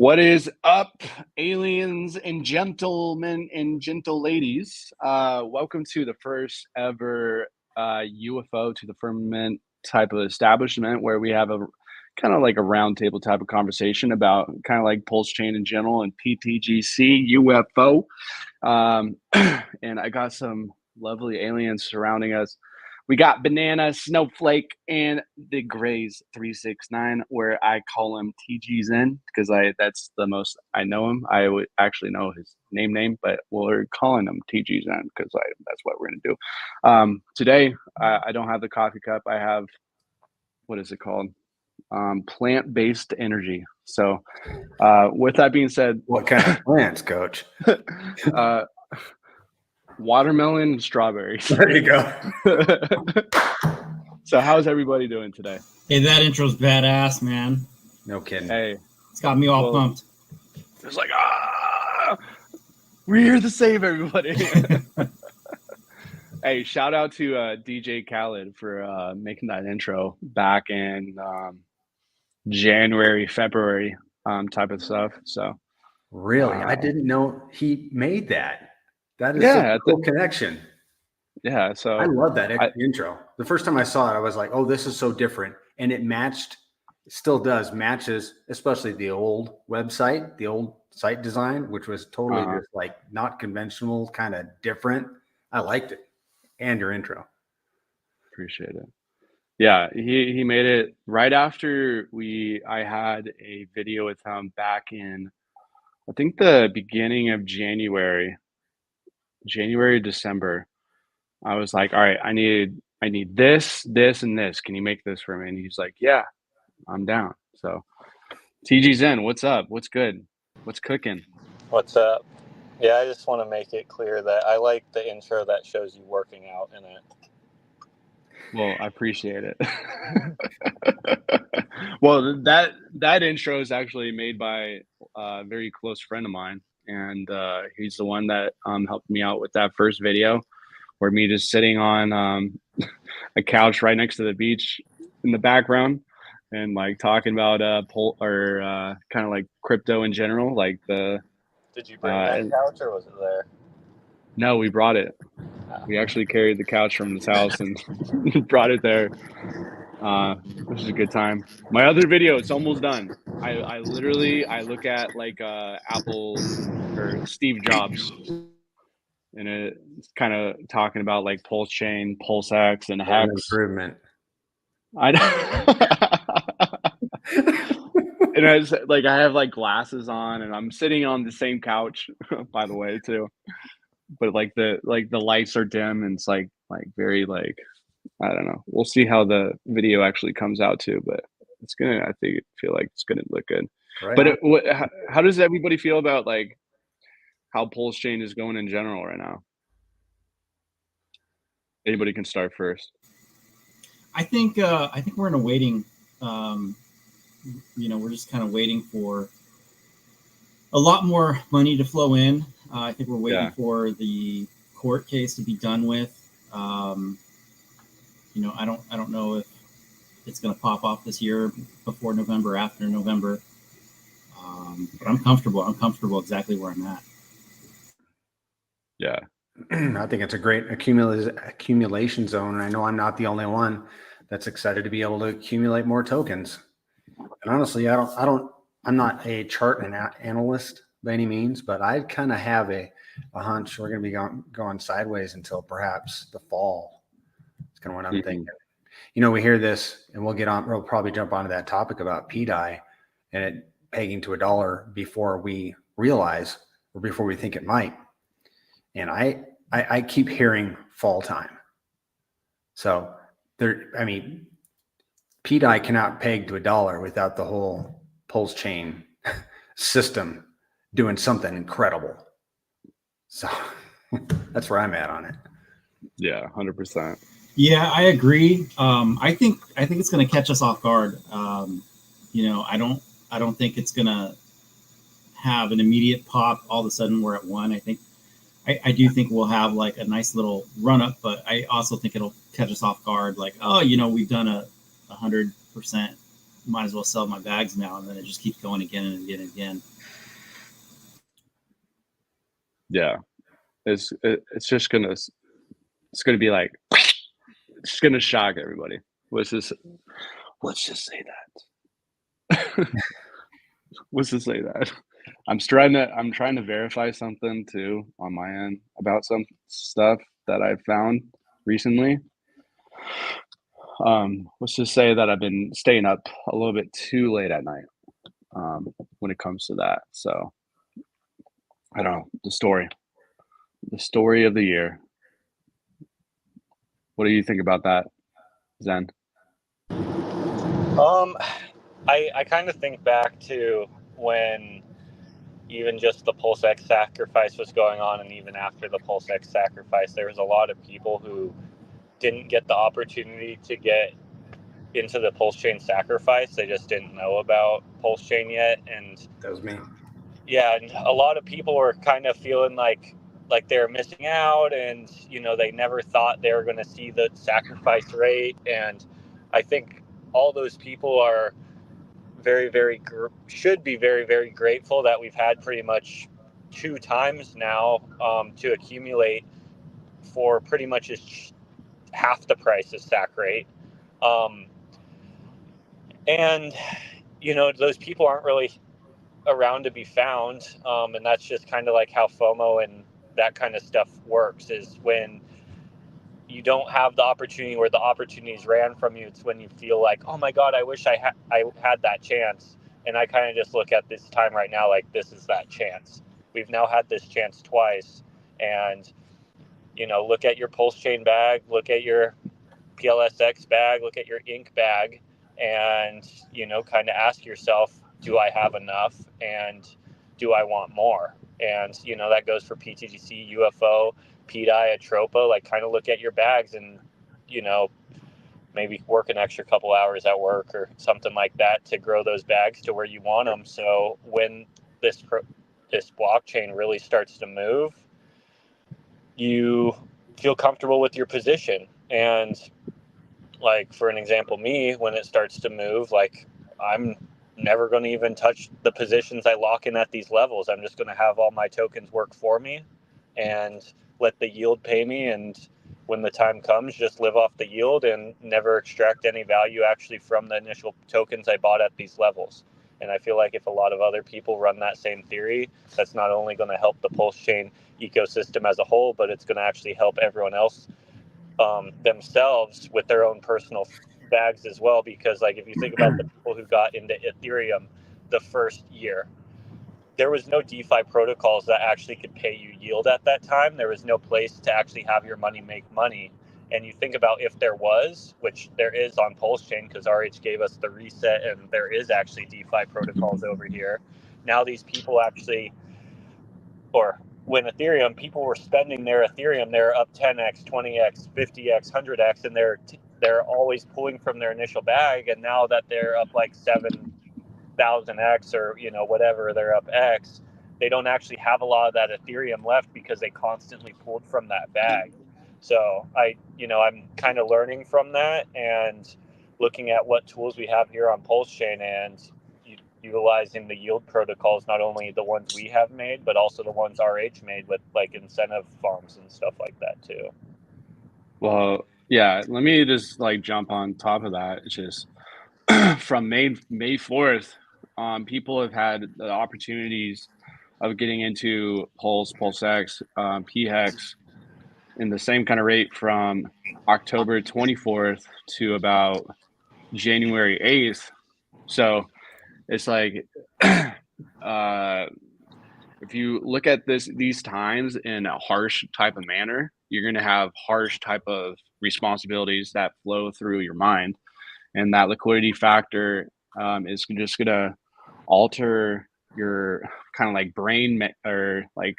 What is up, aliens and gentlemen and gentle ladies? Welcome to the first ever UFO to the firmament type of establishment where we have a kind of like a roundtable type of conversation about kind of like pulse chain in general and PTGC UFO. And I got some lovely aliens surrounding us. We got Banana, Snowflake, and the Grays 369, where I call him TGXen because that's the most I know him. I would actually know his name, but we're calling him TGXen because that's what we're gonna do. Today, I don't have the coffee cup. I have, what is it called? Plant-based energy. So, with that being said, what kind of plants, Coach? Watermelon and strawberries. There you go. So how's everybody doing today? Hey, that intro's badass, man. No kidding. Hey, it's got me all pumped. It's like, we're here to save everybody. Hey, shout out to DJ Khaled for making that intro back in January, February such of stuff. So really, I didn't know he made that. That is a cool connection. Yeah, so I love that intro. The first time I saw it, I was like, "Oh, this is so different," and it matched. It still does matches, especially the old website, the old site design, which was totally just like not conventional, kind of different. I liked it, and your intro. Appreciate it. Yeah, he made it right after I had a video with him back in, I think the beginning of January, December. I was like, all right, I need this, and this. Can you make this for me? And he's like, yeah, I'm down. So TGXen, what's up? What's good? What's cooking? What's up? Yeah, I just want to make it clear that I like the intro that shows you working out in it. Well, I appreciate it. Well, that intro is actually made by a very close friend of mine, and he's the one that helped me out with that first video, where me just sitting on a couch right next to the beach in the background, and like talking about kind of like crypto in general, like the. Did you bring that couch, or was it there? No, we brought it. We actually carried the couch from his house and brought it there. Which is a good time. My other video, it's almost done. I look at like Apple or Steve Jobs, and it's kind of talking about like pulse chain, PulseX, and Hex. Improvement. And I like I have like glasses on, and I'm sitting on the same couch, by the way, too. But like the lights are dim, and it's like very like, I don't know. We'll see how the video actually comes out too, but it's gonna. I feel like it's gonna look good. Right. But how does everybody feel about like how pulse chain is going in general right now? Anybody can start first. I think we're in a waiting. We're just kind of waiting for a lot more money to flow in. I think we're waiting for the court case to be done with. I don't know if it's going to pop off this year, before November, after November. But I'm comfortable. I'm comfortable exactly where I'm at. Yeah. I think it's a great accumulation zone. And I know I'm not the only one that's excited to be able to accumulate more tokens. And honestly, I'm not a chart analyst by any means, but I kind of have a hunch we're going to be going sideways until perhaps the fall. It's kind of what I'm thinking. We hear this, and we'll probably jump onto that topic about PDI and it pegging to $1 before we realize, or before we think it might. And I keep hearing fall time. So PDI cannot peg to $1 without the whole pulse chain system doing something incredible. So that's where I'm at on it. Yeah, 100%. Yeah, I agree. I think it's going to catch us off guard. I don't think it's going to have an immediate pop. All of a sudden, we're at 1. I do think we'll have like a nice little run up, but I also think it'll catch us off guard. Like, we've done a 100% might as well sell my bags now, and then it just keeps going again and again and again. Yeah, it's just gonna be like, it's just gonna shock everybody. Let's just say that. Let's just say that. I'm trying to verify something too on my end about some stuff that I've found recently. Let's just say that I've been staying up a little bit too late at night when it comes to that. So I don't know, the story of the year. What do you think about that, Zen? I kind of think back to when even just the PulseX sacrifice was going on, and even after the PulseX sacrifice, there was a lot of people who didn't get the opportunity to get into the pulse chain sacrifice. They just didn't know about pulse chain yet, and That was me. yeah, and a lot of people were kind of feeling like they're missing out, and they never thought they were going to see the sacrifice rate. And I think all those people are should be very, very grateful that we've had pretty much 2 times now to accumulate for pretty much half the price of sac rate. Um, and those people aren't really around to be found, and that's just kind of like how FOMO and that kind of stuff works, is when you don't have the opportunity, where the opportunities ran from you. It's when you feel like, oh my god, I wish I had that chance. And I kind of just look at this time right now like this is that chance. We've now had this chance twice. And look at your pulse chain bag, look at your PLSX bag, look at your ink bag, and kind of ask yourself, do I have enough, and do I want more? And that goes for PTGC, UFO, PDI, Atropa. Like, kind of look at your bags, and maybe work an extra couple hours at work or something like that to grow those bags to where you want them. So when this blockchain really starts to move, you feel comfortable with your position. And like, for an example, me, when it starts to move, like, I'm never going to even touch the positions I lock in at these levels. I'm just going to have all my tokens work for me and let the yield pay me. And when the time comes, just live off the yield and never extract any value actually from the initial tokens I bought at these levels. And I feel like if a lot of other people run that same theory, that's not only going to help the Pulse Chain ecosystem as a whole, but it's going to actually help everyone else themselves with their own personal bags as well. Because, like, if you think about the people who got into Ethereum the first year, there was no DeFi protocols that actually could pay you yield at that time. There was no place to actually have your money make money. And you think about if there was, which there is on Pulse Chain, because RH gave us the reset, and there is actually DeFi protocols over here. Now these people actually, or when Ethereum, people were spending their Ethereum, they're up 10x, 20x, 50x, 100x, and they're always pulling from their initial bag. And now that they're up like 7,000x, or whatever, they're up X, they don't actually have a lot of that Ethereum left because they constantly pulled from that bag. So I'm kind of learning from that and looking at what tools we have here on Pulse Chain, and utilizing the yield protocols, not only the ones we have made, but also the ones RH made with like incentive farms and stuff like that too. Well, yeah, let me just like jump on top of that. It's just from May 4th, people have had the opportunities of getting into PulseX, PHEX in the same kind of rate from October 24th to about January 8th. So it's like, if you look at these times in a harsh type of manner, you're going to have harsh type of responsibilities that flow through your mind, and that liquidity factor is just going to alter your kind of like brain or like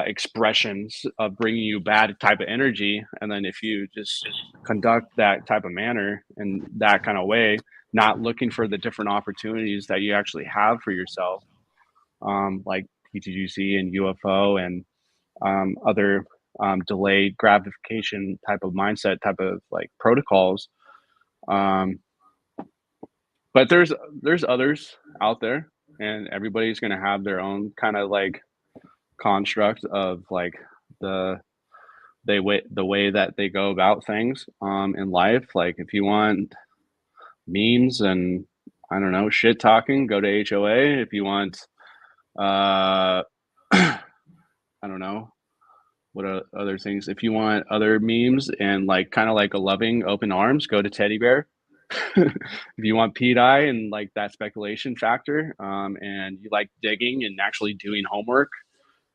expressions of bringing you bad type of energy. And then if you just conduct that type of manner in that kind of way, not looking for the different opportunities that you actually have for yourself, like PTGC and UFO and other delayed gratification type of mindset type of like protocols, But there's others out there, and everybody's going to have their own kind of like construct of like the the way that they go about things in life. Like if you want memes and I don't know shit talking, go to HOA. If you want I don't know what are other things. If you want other memes and like kind of like a loving open arms, go to Teddy Bear. If you want PDI and like that speculation factor, and you like digging and actually doing homework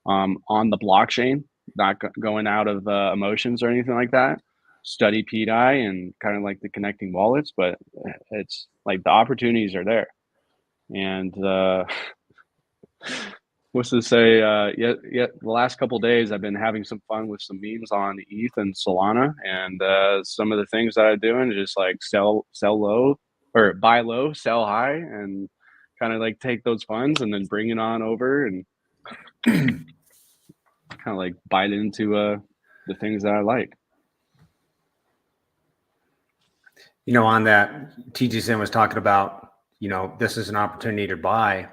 on the blockchain, not going out of emotions or anything like that, study PDI and kind of like the connecting wallets. But it's like the opportunities are there, and what's to say? Yeah. The last couple of days, I've been having some fun with some memes on ETH and Solana, and some of the things that I'm doing is just like sell low or buy low, sell high, and kind of like take those funds and then bring it on over and kind of like bite into the things that I like. You know, on that, TGXen was talking about, you know, this is an opportunity to buy.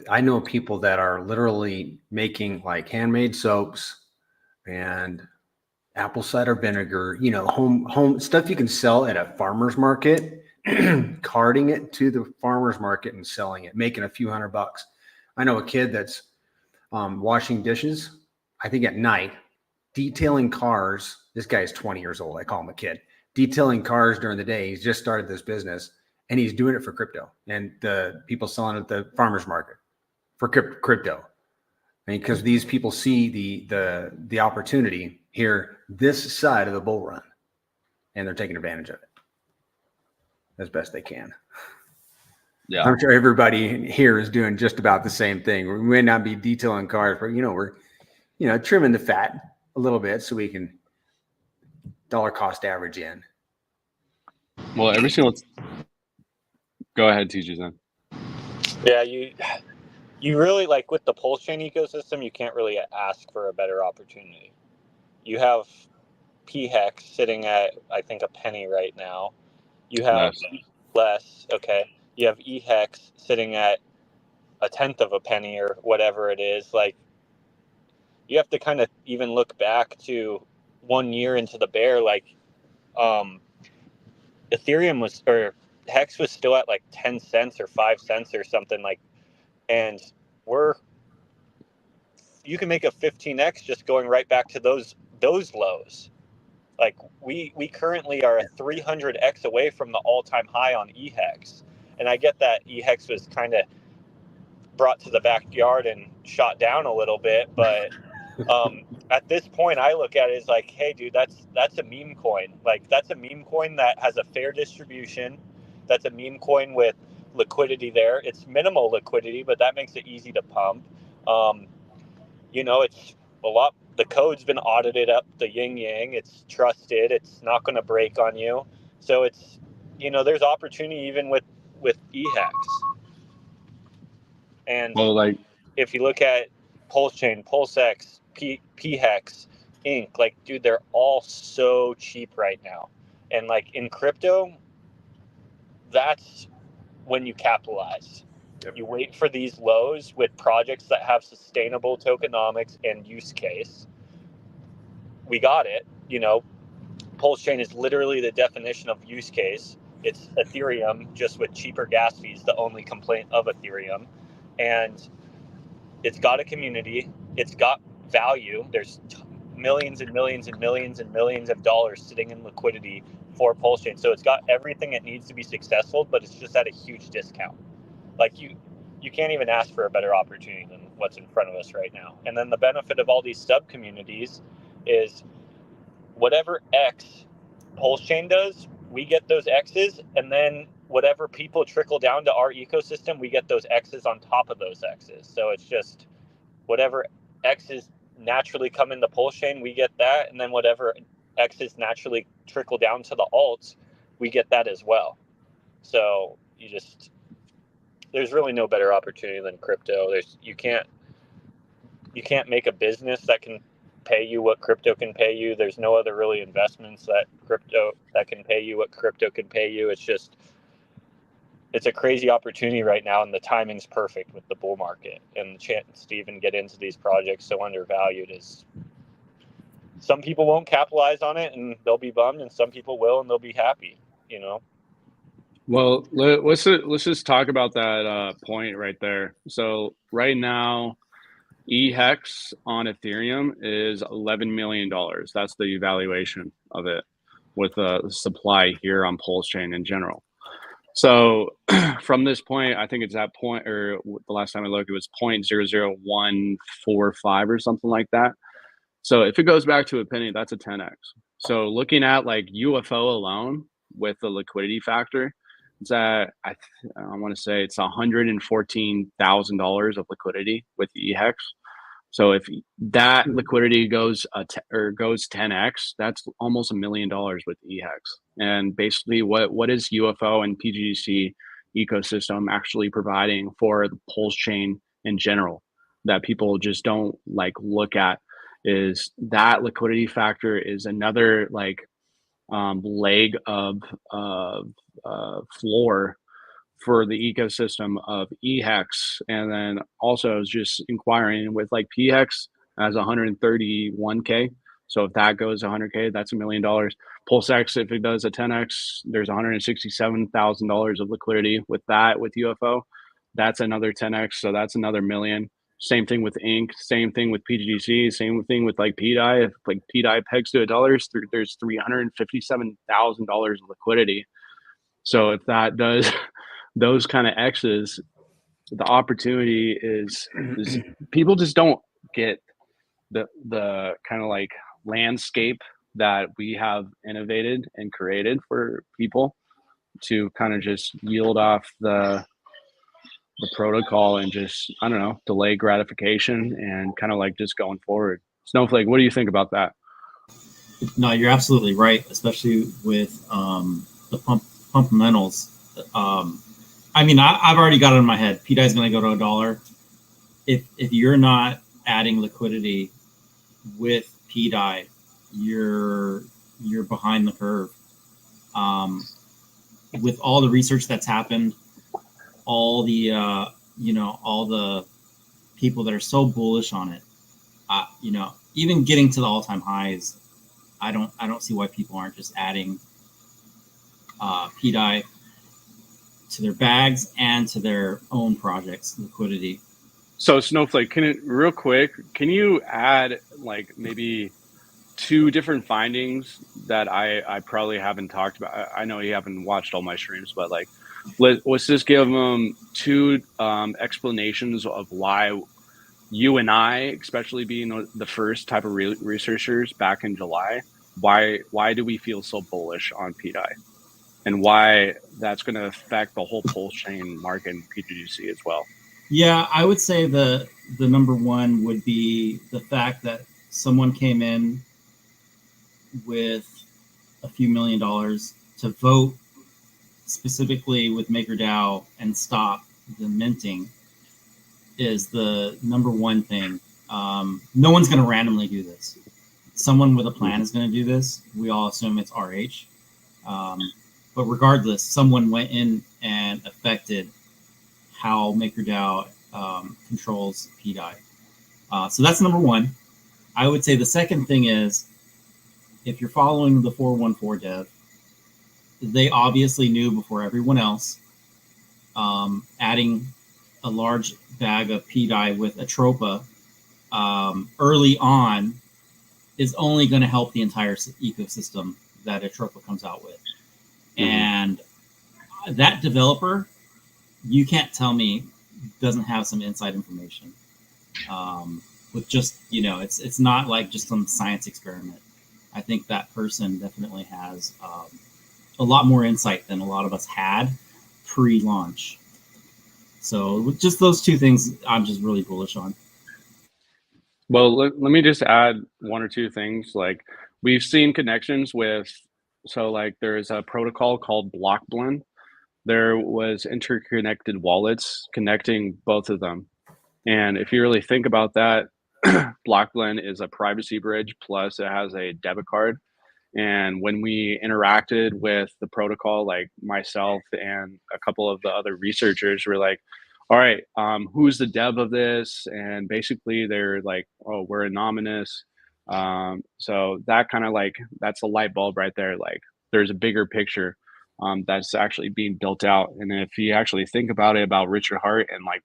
I know people that are literally making like handmade soaps and apple cider vinegar, you know, home stuff you can sell at a farmer's market, carting it to the farmer's market and selling it, making a few $100. I know a kid that's washing dishes, I think at night, detailing cars. This guy is 20 years old. I call him a kid. Detailing cars during the day. He's just started this business and he's doing it for crypto and the people selling at the farmer's market for crypto. I mean, because these people see the opportunity here, this side of the bull run, and they're taking advantage of it as best they can. Yeah, I'm sure everybody here is doing just about the same thing. We may not be detailing cars, but we're trimming the fat a little bit so we can dollar cost average in. well, every single. Go ahead, TJ. Then. Yeah, you really like with the pulse chain ecosystem, you can't really ask for a better opportunity. You have PHEX sitting at I think a penny right now. You have less, okay. You have EHEX sitting at a tenth of a penny or whatever it is. Like you have to kind of even look back to 1 year into the bear. Like Ethereum was or Hex was still at like 10 cents or 5 cents or something like, and you can make a 15x just going right back to those lows. Like we currently are a 300x away from the all-time high on EHEX, and I get that EHEX was kind of brought to the backyard and shot down a little bit, but at this point I look at it as like, hey dude, that's a meme coin. Like that's a meme coin that has a fair distribution. That's a meme coin with liquidity there. It's minimal liquidity, but that makes it easy to pump. It's a lot. The code's been audited up, the yin yang. It's trusted. It's not going to break on you. So it's, there's opportunity even with EHEX. And Well, like if you look at Pulse Chain, PulseX, PHEX, Inc., like, dude, they're all so cheap right now. And like in crypto, that's when you capitalize. Yep. You wait for these lows with projects that have sustainable tokenomics and use case. We got it. Pulse Chain is literally the definition of use case. It's Ethereum just with cheaper gas fees, the only complaint of Ethereum. And it's got a community. It's got value. There's millions and millions and millions and millions of dollars sitting in liquidity for Pulse Chain. So it's got everything it needs to be successful, but it's just at a huge discount. Like you can't even ask for a better opportunity than what's in front of us right now. And then the benefit of all these sub communities is whatever X Pulse Chain does, we get those X's, and then whatever people trickle down to our ecosystem, we get those X's on top of those X's. So it's just whatever X's naturally come into Pulse Chain, we get that, and then whatever X's naturally trickle down to the alts, we get that as well. So there's really no better opportunity than crypto. You can't make a business that can pay you what crypto can pay you. There's no other really investments that can pay you what crypto can pay you. It's just it's a crazy opportunity right now, and the timing's perfect with the bull market, and the chance to even get into these projects so undervalued is, some people won't capitalize on it and they'll be bummed, and some people will and they'll be happy, you know. Well, let's just talk about that point right there. So right now, eHex on Ethereum is $11 million. That's the evaluation of it, with the supply here on Pulse Chain in general. So from this point, I think it's that point, or the last time I looked, it was 0.00145 or something like that. So if it goes back to a penny, that's a 10x. So looking at like UFO alone with the liquidity factor, it's at, I want to say it's $114,000 of liquidity with eHex. So if that liquidity goes goes 10x, that's almost $1 million with eHex. And basically, what is UFO and PGC ecosystem actually providing for the Pulse chain in general that people just don't like look at, is that liquidity factor is another like leg of floor for the ecosystem of eHex. And then also I was just inquiring with like PHEX as 131K. So if that goes 100K, that's $1 million. PulseX, if it does a 10X, there's $167,000 of liquidity with that, with UFO. That's another 10X. So that's another million. Same thing with Inc. Same thing with PGC. Same thing with like PDI. If like PDI pegs to $1, there's $357,000 of liquidity. So if that does those kind of X's, the opportunity is people just don't get the kind of like landscape that we have innovated and created for people to kind of just yield off the protocol and just, I don't know, delay gratification and kind of like just going forward. Snowflake, what do you think about that? No, you're absolutely right, especially with the fundamentals. I mean, I've already got it in my head. PDI is going to go to $1. If you're not adding liquidity with PDI, you're behind the curve. With all the research that's happened, all the all the people that are so bullish on it, even getting to the all-time highs, I don't see why people aren't just adding PDI to their bags and to their own projects liquidity. So Snowflake, can you add like maybe 2 different findings that I probably haven't talked about? I know you haven't watched all my streams, but like let's just give them 2 explanations of why you and I, especially being the first type of researchers back in July, why do we feel so bullish on PDI, and why that's going to affect the whole Pulse chain market and PGC as well? Yeah, I would say the number one would be the fact that someone came in with a few $1 million to vote specifically with MakerDAO and stop the minting is the number one thing. No one's going to randomly do this. Someone with a plan is going to do this. We all assume it's RH. But regardless, someone went in and affected how MakerDAO controls PDI. So that's number one. I would say the second thing is, if you're following the 414 dev, they obviously knew before everyone else, adding a large bag of PDI with Atropa early on is only going to help the entire ecosystem that Atropa comes out with. Mm-hmm. And that developer, you can't tell me, doesn't have some inside information. With just, it's not like just some science experiment. I think that person definitely has a lot more insight than a lot of us had pre-launch. So with just those 2 things, I'm just really bullish on. Well, let me just add 1 or 2 things. Like, we've seen connections with, so like there's a protocol called BlockBlend. There was interconnected wallets connecting both of them. And if you really think about that, BlockBlend is a privacy bridge, plus it has a debit card. And when we interacted with the protocol, like myself and a couple of the other researchers were like, all right, who's the dev of this? And basically they're like, oh, we're anonymous. So that kind of like, that's a light bulb right there. Like there's a bigger picture that's actually being built out. And if you actually think about it, about Richard Hart and like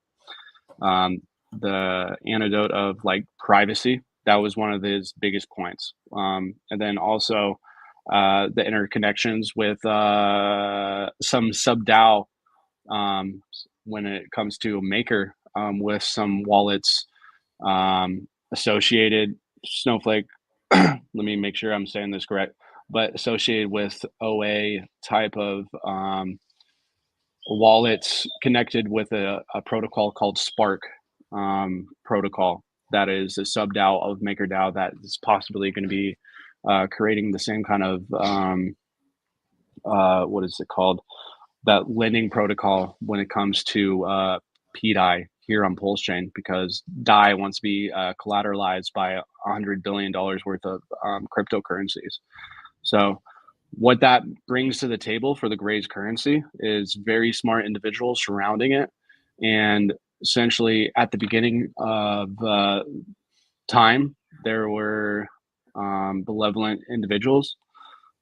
the antidote of like privacy, that was one of his biggest points. And then also the interconnections with some sub DAO when it comes to Maker with some wallets associated Snowflake. Let me make sure I'm saying this correct, but associated with OA type of wallets connected with a protocol called Spark protocol that is a sub DAO of MakerDAO that is possibly going to be creating the same kind of what is it called? That lending protocol when it comes to PDI here on Pulse Chain, because DAI wants to be collateralized by $100 billion worth of cryptocurrencies. So what that brings to the table for the Grays currency is very smart individuals surrounding it. And essentially at the beginning of time, there were benevolent individuals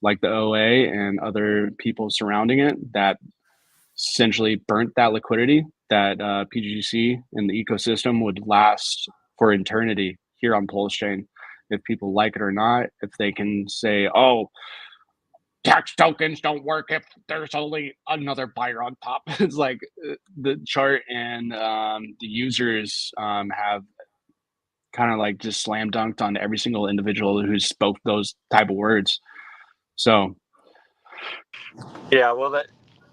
like the OA and other people surrounding it that essentially burnt that liquidity that PGC and the ecosystem would last for eternity here on Pulse Chain. If people like it or not, if they can say, oh, tax tokens don't work if there's only another buyer on top. It's like the chart and the users have kind of like just slam dunked on every single individual who spoke those type of words. So Yeah, well,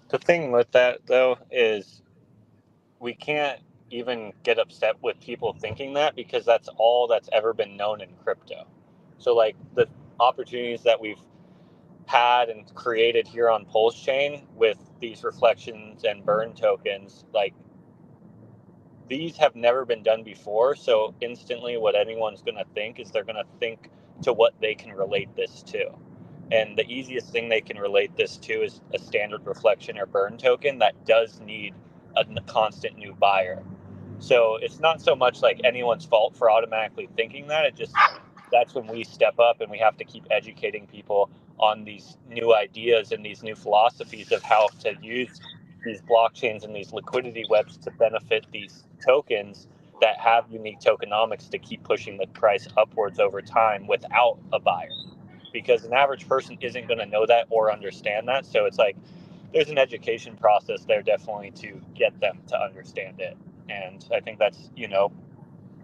the thing with that though is we can't even get upset with people thinking that, because that's all that's ever been known in crypto. So like the opportunities that we've had and created here on Pulse Chain with these reflections and burn tokens, like these have never been done before. So instantly what anyone's going to think is they're going to think to what they can relate this to. And the easiest thing they can relate this to is a standard reflection or burn token that does need a constant new buyer. So it's not so much like anyone's fault for automatically thinking that. It just, that's when we step up and we have to keep educating people on these new ideas and these new philosophies of how to use these blockchains and these liquidity webs to benefit these tokens that have unique tokenomics to keep pushing the price upwards over time without a buyer. Because an average person isn't going to know that or understand that. So it's like there's an education process there definitely to get them to understand it. And I think that's,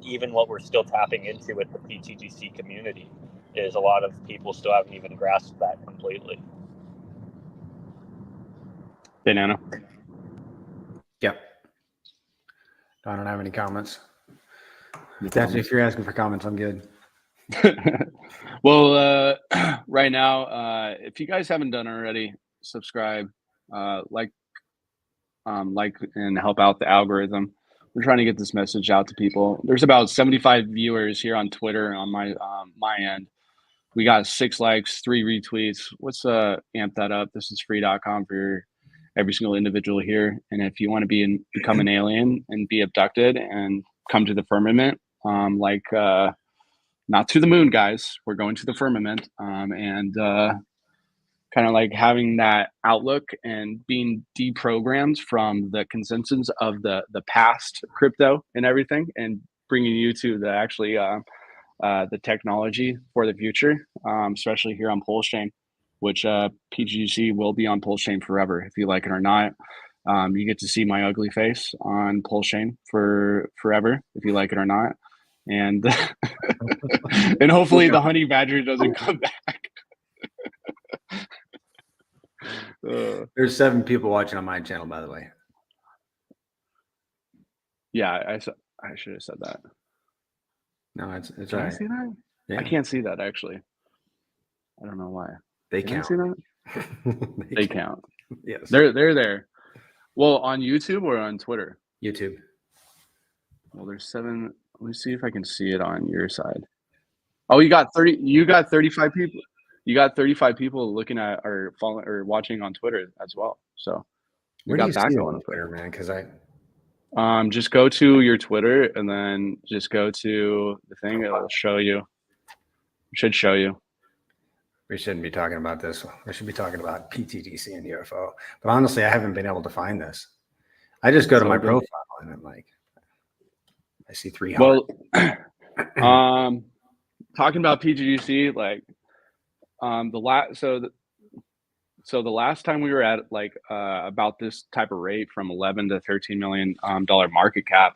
even what we're still tapping into with the PTGC community is a lot of people still haven't even grasped that completely. Banana. Yep. I don't have any comments. If you're asking for comments, I'm good. Well, right now, if you guys haven't done already, subscribe, like, and help out the algorithm. We're trying to get this message out to people. There's about 75 viewers here on Twitter on my end. We got 6 likes, 3 retweets. Let's amp that up. This is free.com for every single individual here. And if you want to become an alien and be abducted and come to the firmament, not to the moon, guys. We're going to the firmament, and kind of like having that outlook and being deprogrammed from the consensus of the past crypto and everything, and bringing you to the actually the technology for the future, especially here on Pulse Chain, which PGC will be on Pulse Chain forever, if you like it or not. You get to see my ugly face on Pulse Chain for forever, if you like it or not. And and hopefully the honey badger doesn't come back. There's 7 people watching on my channel, by the way. Yeah, I should have said that. No, it's Can all I right. see that? Yeah. I can't see that actually. I don't know why. They Can count. I see that? They count. Yes. They're there. Well, on YouTube or on Twitter? YouTube. Well, there's 7. Let me see if I can see it on your side. Oh, you got 30. You got 35 people. you got 35 people looking at or following or watching on Twitter as well. So we Where do got you that see it going on for Twitter, man? Because just go to your Twitter and then just go to the thing. It'll show you. It should show you. we shouldn't be talking about this. We should be talking about PTGC and UFO. But honestly, I haven't been able to find this. I just go to So my good. profile and I'm like, I see 300. Well, talking about PTGC, like the last time we were at like about this type of rate from 11 to 13 million dollar market cap,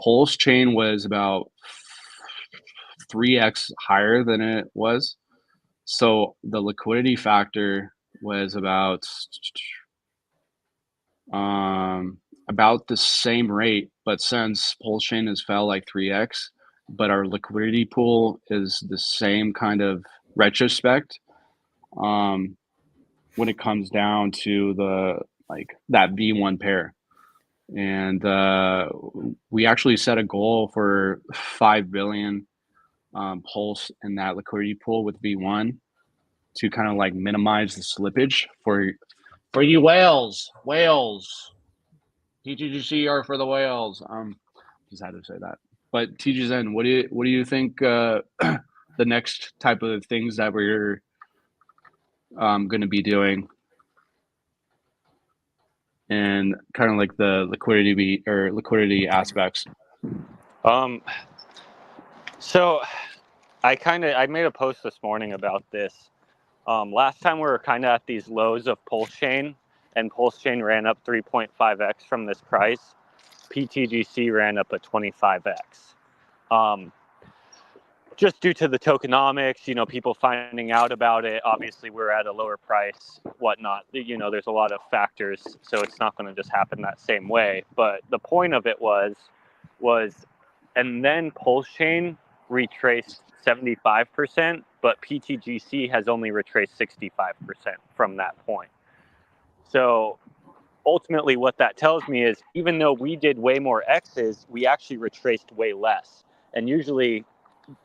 Pulse Chain was about 3x higher than it was. So the liquidity factor was about the same rate, but since Pulse Chain has fell like 3x, but our liquidity pool is the same kind of retrospect. When it comes down to the like that V1 pair, and we actually set a goal for 5 billion pulse in that liquidity pool with V1 to kind of like minimize the slippage for you whales. PTGC are for the whales. Just had to say that. But TGXen, what do you think the next type of things that we're going to be doing, and kind of like the liquidity aspects? So I made a post this morning about this. Last time we were kind of at these lows of Pulse Chain, and Pulse Chain ran up 3.5x from this price. PTGC ran up a 25x. Just due to the tokenomics, people finding out about it. Obviously, we're at a lower price, whatnot. There's a lot of factors, so it's not going to just happen that same way. But the point of it was, and then Pulse Chain retraced 75%, but PTGC has only retraced 65% from that point. So ultimately, what that tells me is, even though we did way more X's, we actually retraced way less. And usually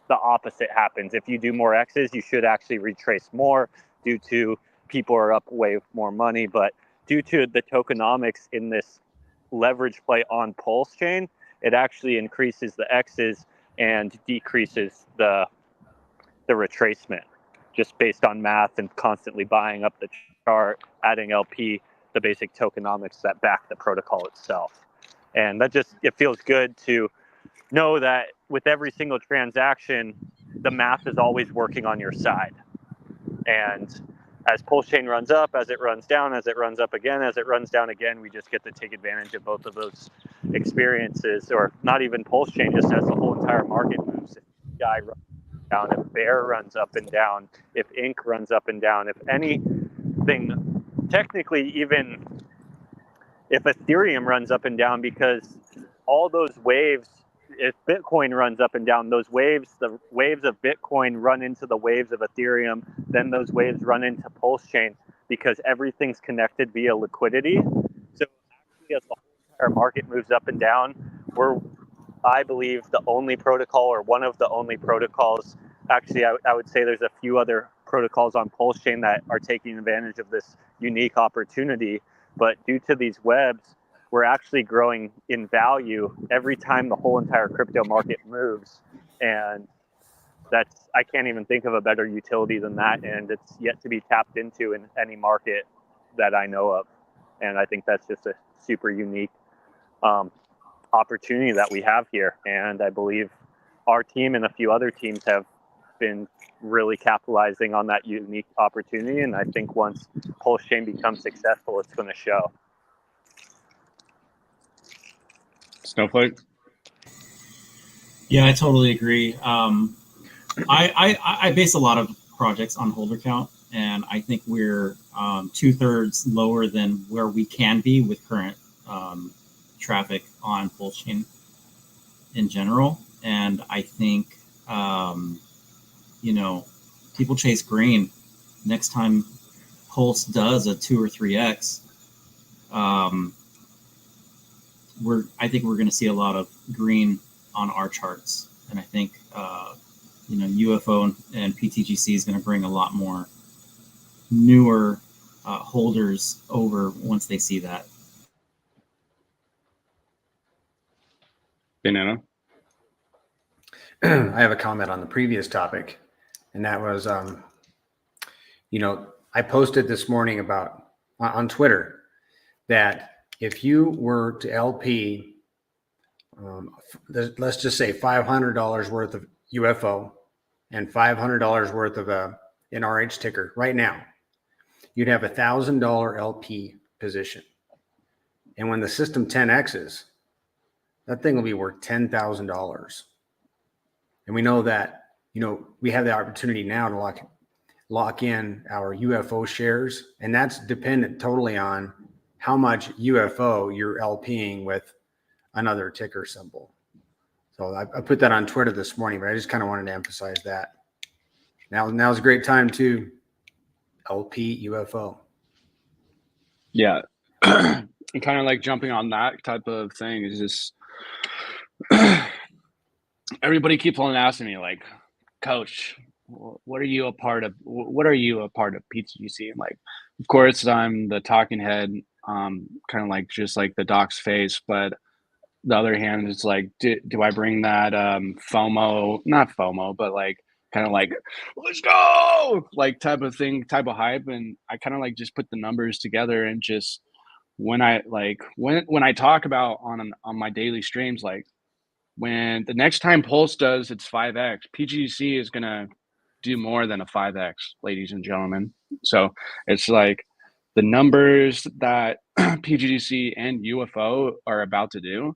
the opposite happens. If you do more X's, you should actually retrace more due to people are up way more money. But due to the tokenomics in this leverage play on Pulse Chain, it actually increases the X's and decreases the retracement, just based on math and constantly buying up the chart, adding LP, the basic tokenomics that back the protocol itself. And it feels good to know that with every single transaction, the math is always working on your side. And as Pulse Chain runs up, as it runs down, as it runs up again, as it runs down again, we just get to take advantage of both of those experiences. Or not even Pulse Chain, just as the whole entire market moves. If DI runs down, if Bear runs up and down, if Ink runs up and down, if anything, technically even if Ethereum runs up and down, because all those waves, if Bitcoin runs up and down, the waves of Bitcoin run into the waves of Ethereum, then those waves run into Pulse Chain, because everything's connected via liquidity. So actually, as the whole entire market moves up and down, we're, I believe, the only protocol, or one of the only protocols. Actually, I would say there's a few other protocols on Pulse Chain that are taking advantage of this unique opportunity. But due to these webs, we're actually growing in value every time the whole entire crypto market moves. And I can't even think of a better utility than that. And it's yet to be tapped into in any market that I know of. And I think that's just a super unique opportunity that we have here. And I believe our team and a few other teams have been really capitalizing on that unique opportunity. And I think once Pulse Chain becomes successful, it's going to show. Snowflake? Yeah, I totally agree. I base a lot of projects on holder count, and I think we're 2/3 lower than where we can be with current traffic on Pulse Chain in general. And I think, people chase green. Next time Pulse does a 2 or 3x, I think we're going to see a lot of green on our charts. And I think UFO and PTGC is going to bring a lot more newer holders over once they see that. Banana. I have a comment on the previous topic, and that was, I posted this morning about on Twitter that if you were to LP, let's just say $500 worth of UFO and $500 worth of an RH ticker right now, you'd have $1,000 LP position. And when the system 10Xs, that thing will be worth $10,000. And we know that, we have the opportunity now to lock in our UFO shares. And that's dependent totally on how much UFO you're LPing with another ticker symbol. So I put that on Twitter this morning, but I just kind of wanted to emphasize that. Now's a great time to LP UFO. Yeah. And kind of like jumping on that type of thing is just everybody keeps on asking me, like, Coach, what are you a part of? What are you a part of PTGC? And like, of course, I'm the talking head, kind of like just like the doc's face. But the other hand, it's like, do I bring that FOMO? Not FOMO, but like kind of like let's go like type of thing, type of hype. And I kind of like just put the numbers together and just when I talk about on my daily streams, like when the next time Pulse does its 5x, PGC is gonna do more than a 5x, ladies and gentlemen. So it's like the numbers that PGC and UFO are about to do,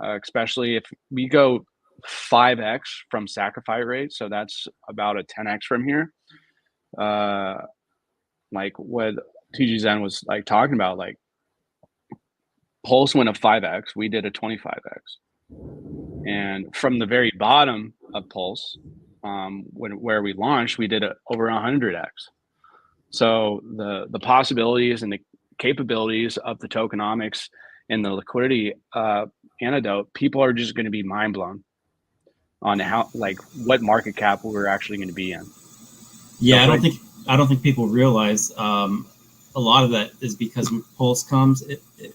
especially if we go 5x from sacrifice rate, so that's about a 10x from here. Like what TGXen was like talking about, like Pulse went a 5x, we did a 25x, and from the very bottom of Pulse, where we launched, we did over 100x. So the possibilities and the capabilities of the tokenomics and the liquidity antidote, people are just going to be mind blown on how, like, what market cap we're actually going to be in. Yeah, so I don't think people realize a lot of that is because when Pulse comes,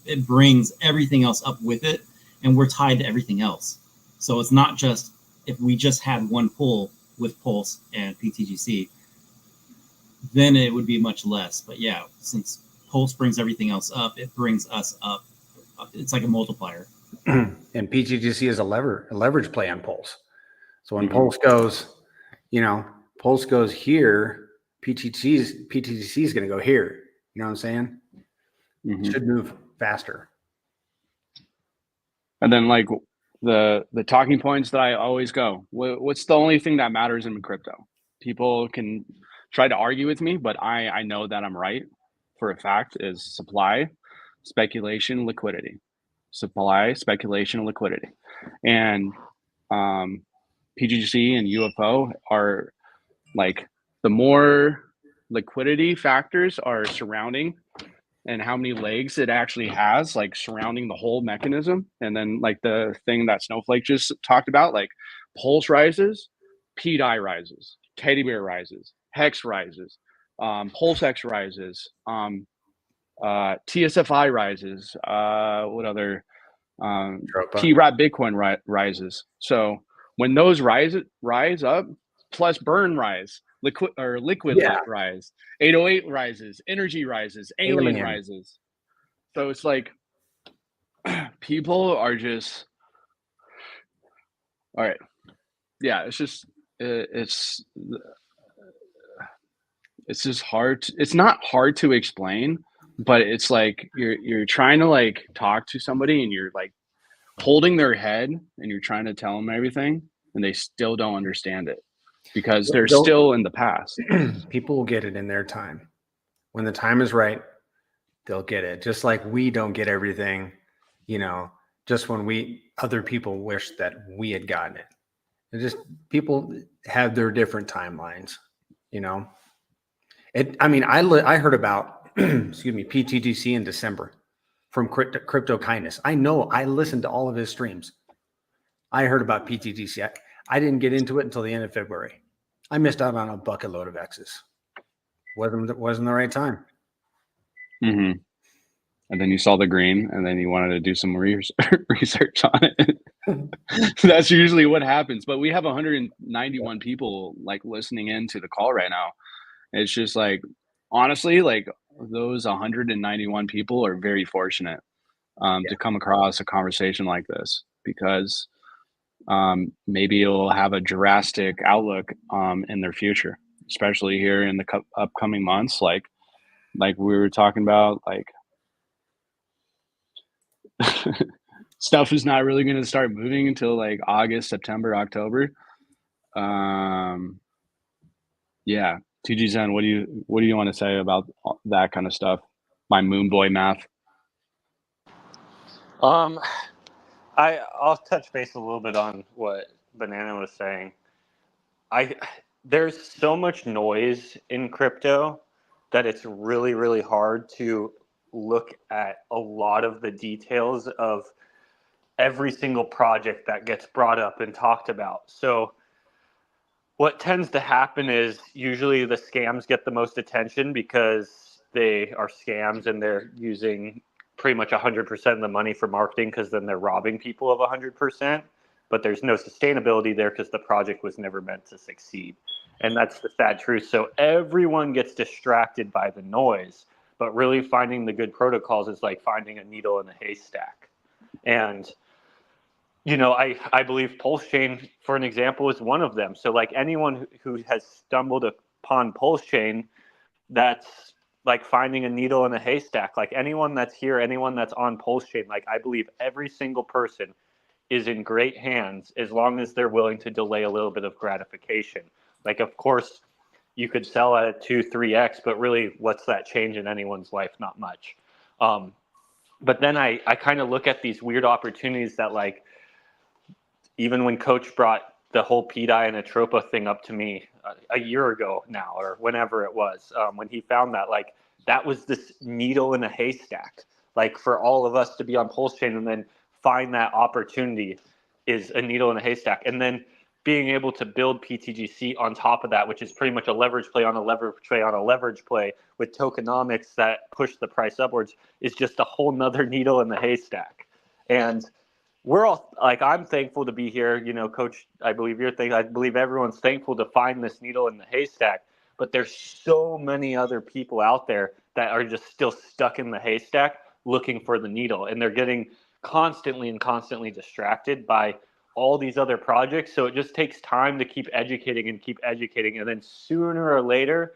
it brings everything else up with it, and we're tied to everything else. So it's not just if we just had one pull with Pulse and PTGC, then it would be much less. But yeah, since Pulse brings everything else up, it brings us up. It's like a multiplier. And PTGC is a leverage play on Pulse. So when Pulse goes, Pulse goes here, PTGC is going to go here. You know what I'm saying? It should move faster. And then like the talking points that I always go, what's the only thing that matters in crypto? People can try to argue with me, but I know that I'm right for a fact, is supply, speculation, liquidity. Supply, speculation, liquidity. And PGC and UFO are like the more liquidity factors are surrounding and how many legs it actually has, like surrounding the whole mechanism. And then like the thing that Snowflake just talked about, like Pulse rises, PDI rises, Teddy Bear rises, Hex rises, PulseX rises, TSFI rises, what other PRAT Bitcoin rises. So when those rise up, plus burn rise, liquid rise, 808 rises, energy rises, alien rises. So it's like people are just all right. Yeah, it's just it's just hard. It's not hard to explain, but it's like you're trying to like talk to somebody and you're like holding their head and you're trying to tell them everything and they still don't understand it because they're still in the past. People will get it in their time. When the time is right, they'll get it. Just like we don't get everything, just when other people wish that we had gotten it. It's just people have their different timelines, I heard about, PTGC in December from Crypto Kindness. I know I listened to all of his streams. I heard about PTGC. I didn't get into it until the end of February. I missed out on a bucket load of X's. Wasn't the right time. Mm-hmm. And then you saw the green, and then you wanted to do some research on it. That's usually what happens. But we have 191 people like listening in to the call right now. It's just like, honestly, like those 191 people are very fortunate to come across a conversation like this, because maybe it'll have a drastic outlook in their future, especially here in the upcoming months. Like we were talking about, like stuff is not really going to start moving until like August, September, October. Yeah. TGXen, what do you want to say about that kind of stuff? My moon boy math. I'll touch base a little bit on what Banana was saying. There's so much noise in crypto that it's really, really hard to look at a lot of the details of every single project that gets brought up and talked about. So what tends to happen is usually the scams get the most attention because they are scams and they're using pretty much 100% of the money for marketing, because then they're robbing people of 100%. But there's no sustainability there because the project was never meant to succeed. And that's the sad truth. So everyone gets distracted by the noise, but really finding the good protocols is like finding a needle in a haystack. And you know, I believe Pulse Chain, for an example, is one of them. So like anyone who has stumbled upon Pulse Chain, that's like finding a needle in a haystack. Like anyone that's here, anyone that's on Pulse Chain, like I believe every single person is in great hands as long as they're willing to delay a little bit of gratification. Like, of course, you could sell at a 2-3x, but really, what's that change in anyone's life? Not much. But then I kind of look at these weird opportunities that, like, even when Coach brought the whole PDI and Atropa thing up to me a year ago now, or whenever it was, when he found that, like, that was this needle in a haystack. Like, for all of us to be on Pulse Chain and then find that opportunity is a needle in a haystack. And then being able to build PTGC on top of that, which is pretty much a leverage play on a leverage play on a leverage play with tokenomics that push the price upwards, is just a whole nother needle in the haystack. And we're all like, I'm thankful to be here. You know, Coach, I believe you're thankful. I believe everyone's thankful to find this needle in the haystack. But there's so many other people out there that are just still stuck in the haystack looking for the needle. And they're getting constantly distracted by all these other projects. So it just takes time to keep educating. And then sooner or later,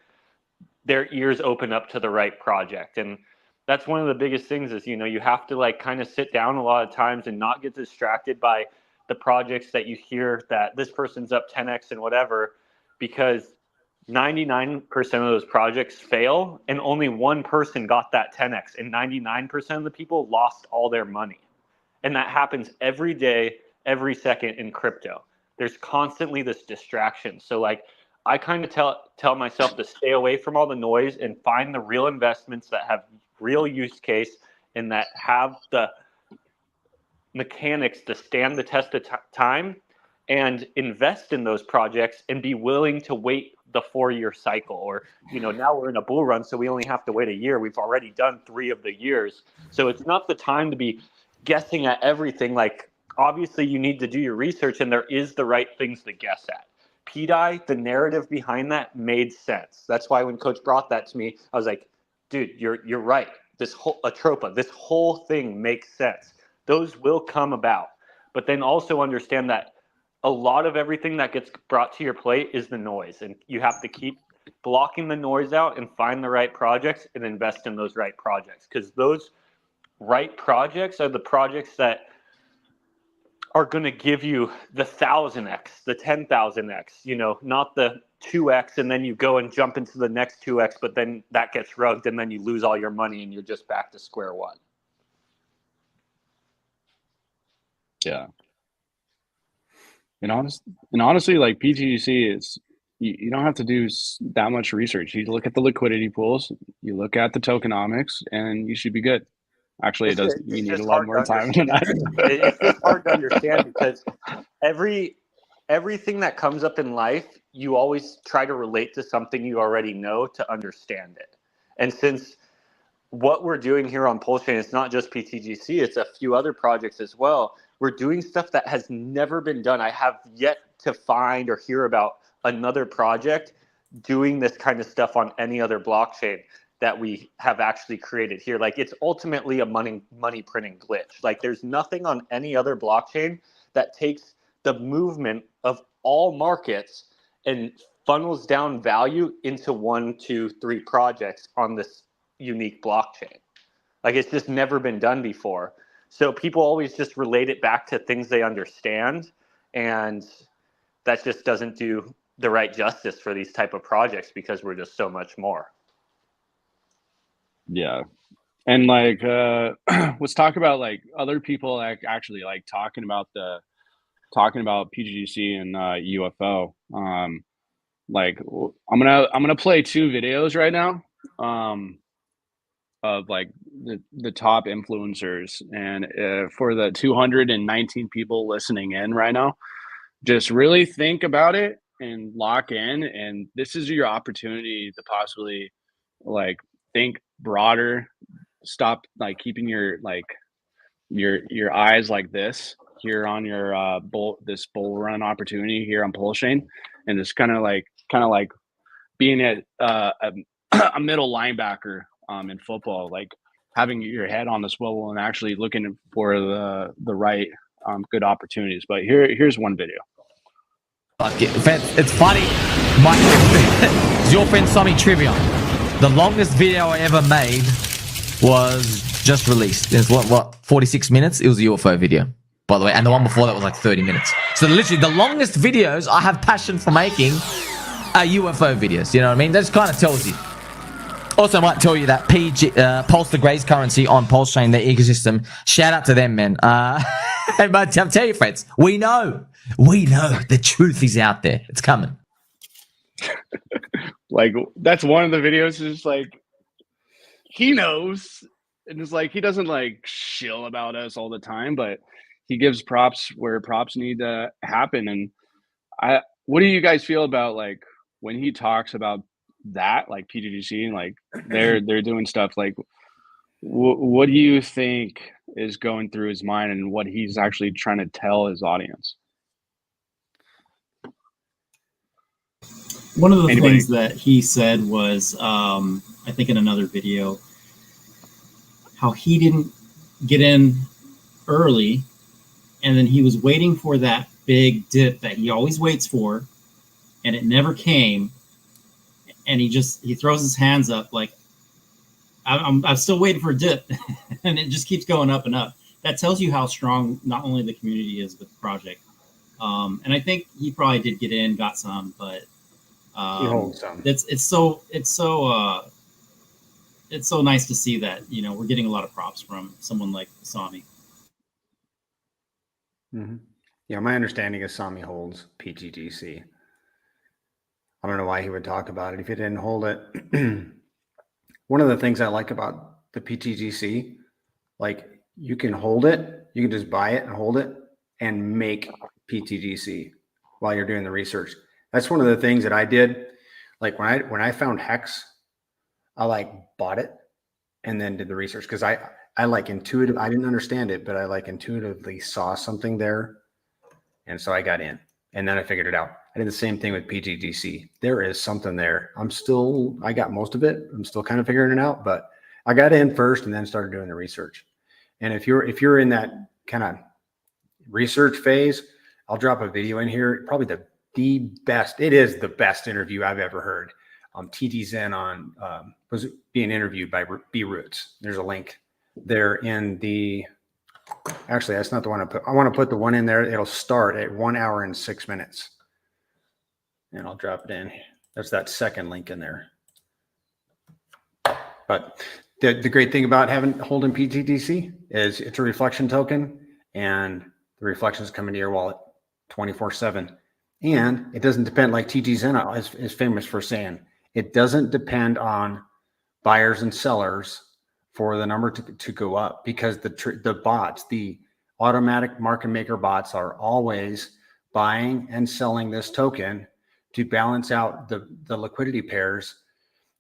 their ears open up to the right project. And that's one of the biggest things is, you know, you have to like kind of sit down a lot of times and not get distracted by the projects that you hear that this person's up 10x and whatever, because 99% of those projects fail and only one person got that 10x, and 99% of the people lost all their money. And that happens every day, every second in crypto. There's constantly this distraction. So like, I kind of tell myself to stay away from all the noise and find the real investments that have real use case and that have the mechanics to stand the test of time, and invest in those projects and be willing to wait the 4-year cycle. Or, you know, now we're in a bull run, so we only have to wait a year. We've already done 3 of the years. So it's not the time to be guessing at everything. Like, obviously you need to do your research, and there is the right things to guess at. PDI, the narrative behind that made sense. That's why when Coach brought that to me, I was like, dude, you're right. This whole Atropa, this whole thing makes sense. Those will come about. But then also understand that a lot of everything that gets brought to your plate is the noise. And you have to keep blocking the noise out and find the right projects and invest in those right projects. Because those right projects are the projects that are going to give you the 1,000x, the 10,000x, you know, not the 2x, and then you go and jump into the next 2x, but then that gets rugged and then you lose all your money and you're just back to square one. Yeah. And honestly, like PTGC is, you don't have to do that much research. You look at the liquidity pools, you look at the tokenomics, and you should be good. Actually, it does. You need a lot more time than that. It's just hard to understand because every everything that comes up in life, you always try to relate to something you already know to understand it. And since what we're doing here on PulseChain, it's not just PTGC, it's a few other projects as well. We're doing stuff that has never been done. I have yet to find or hear about another project doing this kind of stuff on any other blockchain that we have actually created here. Like, it's ultimately a money printing glitch. Like, there's nothing on any other blockchain that takes the movement of all markets and funnels down value into 1, 2, 3 projects on this unique blockchain. Like, it's just never been done before. So people always just relate it back to things they understand, and that just doesn't do the right justice for these type of projects because we're just so much more. Yeah. And like let's talk about like other people like actually like talking about PGC and UFO. Like I'm gonna play 2 videos right now of like the top influencers, and for the 219 people listening in right now, just really think about it and lock in. And this is your opportunity to possibly like think broader. Stop like keeping your like your eyes like this here on your bull run opportunity here on PulseChain, and just kind of like being a middle linebacker in football, like having your head on the swivel and actually looking for the right good opportunities. But here's one video. It's funny. It's your friend Sammy Trivia. The longest video I ever made was just released. It's what 46 minutes? It was a UFO video, by the way. And the one before that was like 30 minutes. So literally the longest videos I have passion for making are UFO videos. You know what I mean? That just kind of tells you. Also, I might tell you that Pulse the Grace currency on PulseChain, their ecosystem. Shout out to them, man. But I'll tell you, friends, we know the truth is out there. It's coming. Like, that's one of the videos. Is like he knows, and it's like he doesn't like shill about us all the time, but he gives props where props need to happen. And what do you guys feel about like when he talks about that, like PGGC, and like they're doing stuff like what do you think is going through his mind and what he's actually trying to tell his audience? One of the things that he said was, I think in another video, how he didn't get in early, and then he was waiting for that big dip that he always waits for, and it never came. And he throws his hands up like, I'm still waiting for a dip, and it just keeps going up and up. That tells you how strong not only the community is with the project, and I think he probably did get in, got some, but he holds some. It's so nice to see that, you know, we're getting a lot of props from someone like Sami. Mm-hmm. Yeah, my understanding is Sami holds PGGC. I don't know why he would talk about it if he didn't hold it. One of the things I like about the PTGC, like you can hold it, you can just buy it and hold it and make PTGC while you're doing the research. That's one of the things that I did. Like when I found Hex, I like bought it and then did the research because I like intuitive. I didn't understand it, but I like intuitively saw something there, and so I got in, and then I figured it out. I did the same thing with PGGC. There is something there. I got most of it. I'm still kind of figuring it out, but I got in first and then started doing the research. And if you're in that kind of research phase, I'll drop a video in here. Probably the best. It is the best interview I've ever heard. TGXen was being interviewed by B Roots. There's a link there in the. Actually, that's not the one I put. I want to put the one in there. It'll start at 1 hour and 6 minutes. And I'll drop it in. That's that second link in there. But the great thing about holding PTGC is it's a reflection token, and the reflections come into your wallet 24/7. And it doesn't depend, like TGXen is famous for saying, it doesn't depend on buyers and sellers for the number to go up, because the bots, the automatic market maker bots, are always buying and selling this token to balance out the liquidity pairs.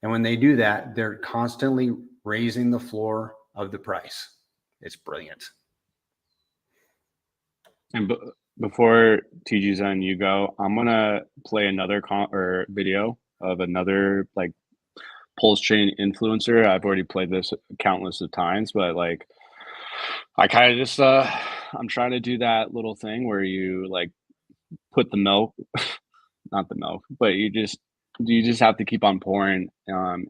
And when they do that, they're constantly raising the floor of the price. It's brilliant. And before TGXen, you go, I'm gonna play another video of another like pulse chain influencer. I've already played this countless of times, but like I kind of just I'm trying to do that little thing where you like put the milk, not the milk, but you just have to keep on pouring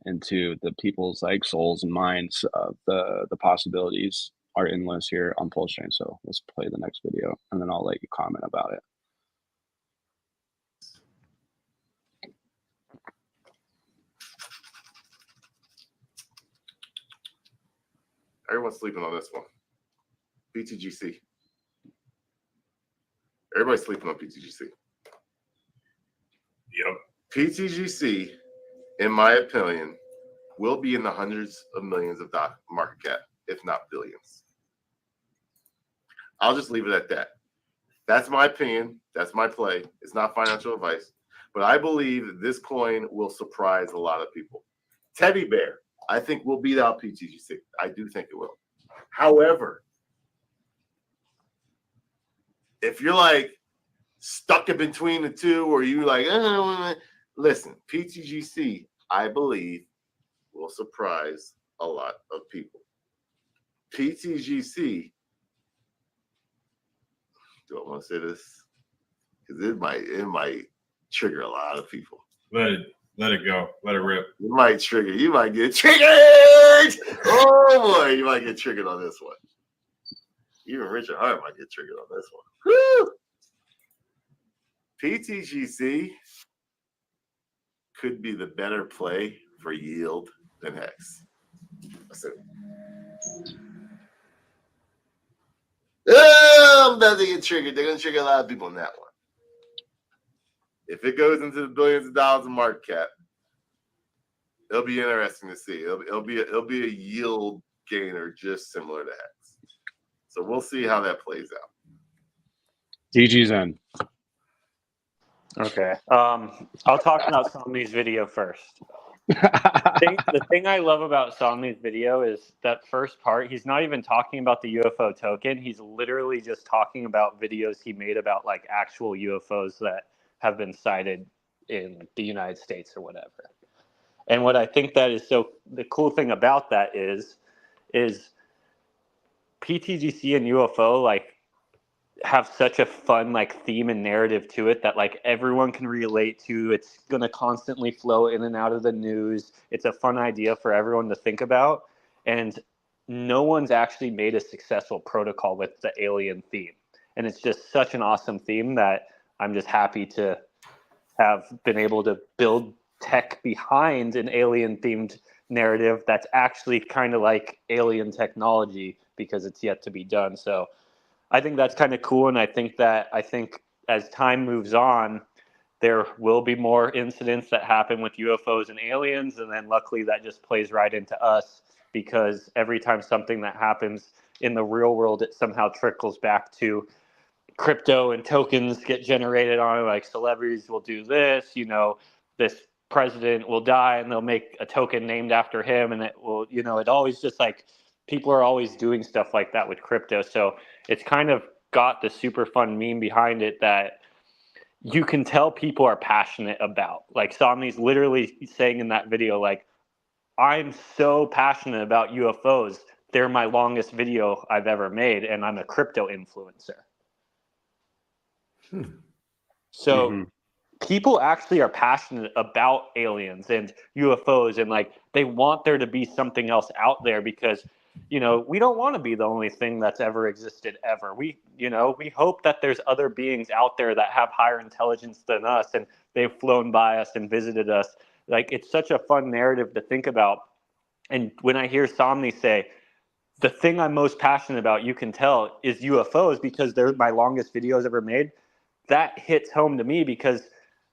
into the people's like souls and minds of the possibilities are endless here on Pulse Chain. So let's play the next video and then I'll let you comment about it. Everyone's sleeping on this one. PTGC. Everybody's sleeping on PTGC. Yep. PTGC, in my opinion, will be in the hundreds of millions of market cap, if not billions. I'll just leave it at that. That's my opinion. That's my play. It's not financial advice. But I believe that this coin will surprise a lot of people. Teddy Bear, I think, will beat out PTGC. I do think it will. However, if you're like stuck in between the two, or you like, listen, PTGC, I believe, will surprise a lot of people. PTGC, do I want to say this? Because it might trigger a lot of people. Let it go. Let it rip. You might get triggered. Oh boy, you might get triggered on this one. Even Richard Hart might get triggered on this one. Woo! PTGC could be the better play for yield than Hex. That's it. I'm about to get triggered. They're going to trigger a lot of people on that one. If it goes into the billions of dollars in market cap, it'll be interesting to see. It'll be a yield gainer just similar to Hex. So we'll see how that plays out. TGXen. Okay. I'll talk about Somni's video first. The thing I love about Somni's video is that first part, he's not even talking about the UFO token. He's literally just talking about videos he made about like actual UFOs that have been sighted in the United States or whatever. And what I think that is the cool thing about that is PTGC and UFO like have such a fun like theme and narrative to it that like everyone can relate to. It's going to constantly flow in and out of the news. It's a fun idea for everyone to think about. And no one's actually made a successful protocol with the alien theme. And it's just such an awesome theme that I'm just happy to have been able to build tech behind an alien themed narrative that's actually kind of like alien technology because it's yet to be done. So I think that's kind of cool. And I think as time moves on, there will be more incidents that happen with UFOs and aliens. And then luckily that just plays right into us because every time something that happens in the real world, it somehow trickles back to crypto and tokens get generated on it. Like celebrities will do this, this president will die and they'll make a token named after him. And it will, it always just like people are always doing stuff like that with crypto. So it's kind of got the super fun meme behind it that you can tell people are passionate about. Like Somni's literally saying in that video, like, I'm so passionate about UFOs. They're my longest video I've ever made, and I'm a crypto influencer. So people actually are passionate about aliens and UFOs, and like they want there to be something else out there because we don't want to be the only thing that's ever existed ever. We hope that there's other beings out there that have higher intelligence than us and they've flown by us and visited us. Like it's such a fun narrative to think about. And when I hear Somni say, the thing I'm most passionate about, you can tell, is UFOs because they're my longest videos ever made, that hits home to me because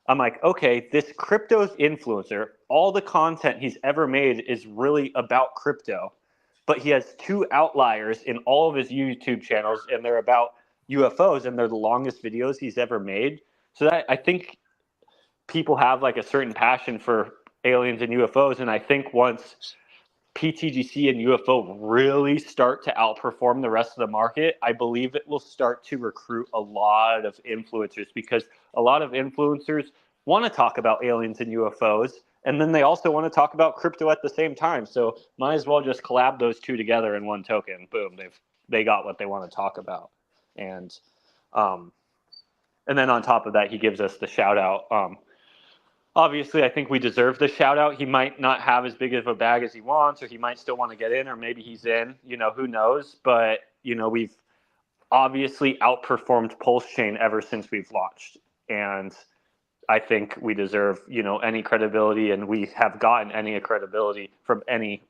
I'm like, okay, this crypto influencer, all the content he's ever made is really about crypto, but he has two outliers in all of his YouTube channels, and they're about UFOs, and they're the longest videos he's ever made. So that, I think people have like a certain passion for aliens and UFOs, and I think once PTGC and UFO really start to outperform the rest of the market, I believe it will start to recruit a lot of influencers, because a lot of influencers want to talk about aliens and UFOs, and then they also want to talk about crypto at the same time. So might as well just collab those two together in one token. Boom, they got what they want to talk about. And then on top of that, he gives us the shout out. Obviously, I think we deserve the shout out. He might not have as big of a bag as he wants, or he might still want to get in, or maybe he's in, who knows? But, we've obviously outperformed Pulse Chain ever since we've launched. And I think we deserve, any credibility, and we have gotten any credibility from any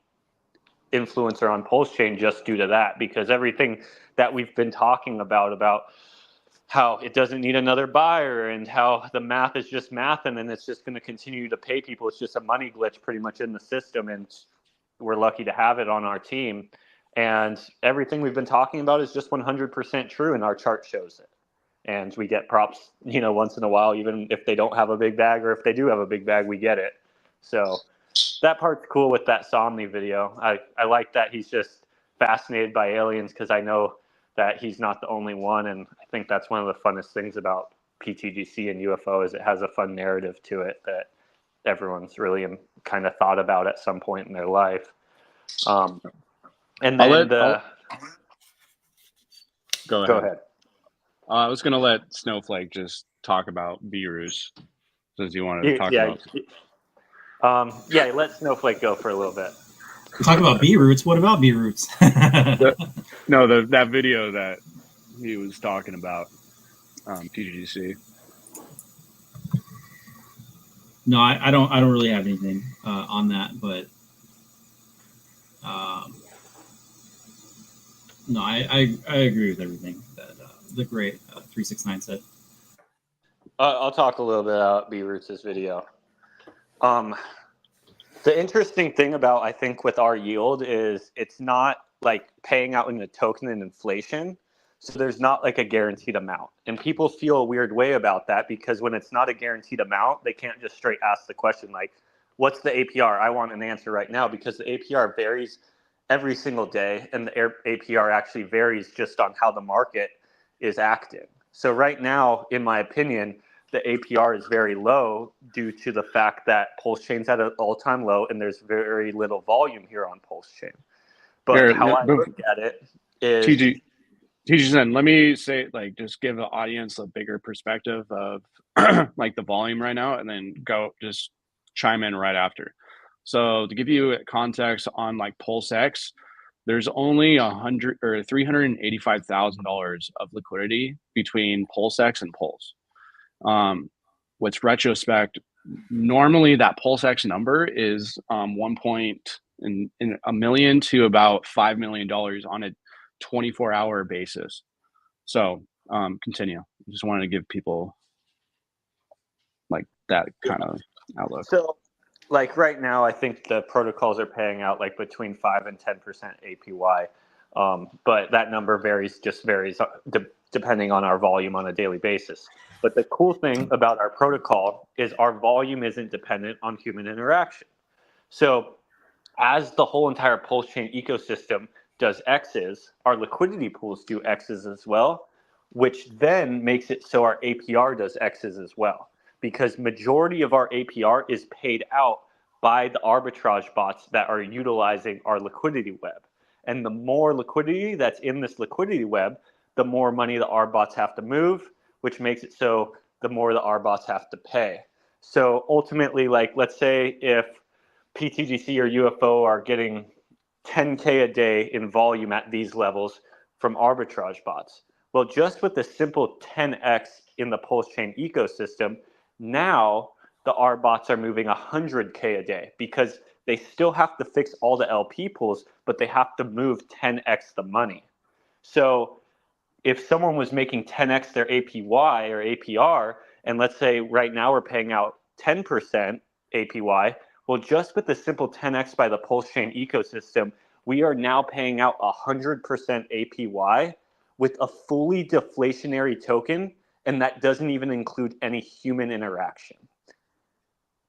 influencer on Pulse Chain just due to that, because everything that we've been talking about how it doesn't need another buyer, and how the math is just math, and then it's just going to continue to pay people. It's just a money glitch pretty much in the system, and we're lucky to have it on our team. And everything we've been talking about is just 100% true, and our chart shows it. And we get props, once in a while, even if they don't have a big bag, or if they do have a big bag, we get it. So that part's cool with that Somni video. I like that he's just fascinated by aliens, because I know that he's not the only one, and I think that's one of the funnest things about PTGC and UFO is it has a fun narrative to it that everyone's really kind of thought about at some point in their life. And then Go go ahead. I was going to let Snowflake just talk about B-Roots, since you wanted to talk about. Let Snowflake go for a little bit. Talk about B-Roots. What about B-Roots? That video that he was talking about, PGC. No, I don't really have anything on that, but no, I agree with everything that the great 369 said. I'll talk a little bit about B-Roots' video. The interesting thing about, I think, with our yield is it's not like paying out in the token and inflation. So there's not like a guaranteed amount. And people feel a weird way about that, because when it's not a guaranteed amount, they can't just straight ask the question like, what's the APR? I want an answer right now, because the APR varies every single day. And the APR actually varies just on how the market is acting. So right now, in my opinion, the APR is very low due to the fact that Pulse Chain's at an all-time low, and there's very little volume here on Pulse Chain. But I look at it is TGXen, let me say, like, just give the audience a bigger perspective of like the volume right now, and then just chime in right after. So to give you context on like PulseX, there's only $385,000 of liquidity between PulseX and Pulse. What's retrospect, normally that PulseX number is in $1 million to about $5 million on a 24-hour basis. So continue. Just wanted to give people like that kind of outlook. So like right now, I think the protocols are paying out like between 5 and 10% APY. But that number varies depending on our volume on a daily basis. But the cool thing about our protocol is our volume isn't dependent on human interaction. So as the whole entire Pulse Chain ecosystem does X's, our liquidity pools do X's as well, which then makes it so our APR does X's as well. Because majority of our APR is paid out by the arbitrage bots that are utilizing our liquidity web. And the more liquidity that's in this liquidity web, the more money the R-bots have to move, which makes it so the more the R-bots have to pay. So ultimately, like, let's say if PTGC or UFO are getting 10K a day in volume at these levels from arbitrage bots. Well, just with the simple 10X in the Pulse Chain ecosystem, now the R bots are moving 100K a day, because they still have to fix all the LP pools, but they have to move 10X the money. So if someone was making 10X their APY or APR, and let's say right now we're paying out 10% APY, well, just with the simple 10X by the Pulse Chain ecosystem, we are now paying out 100% APY, with a fully deflationary token, and that doesn't even include any human interaction.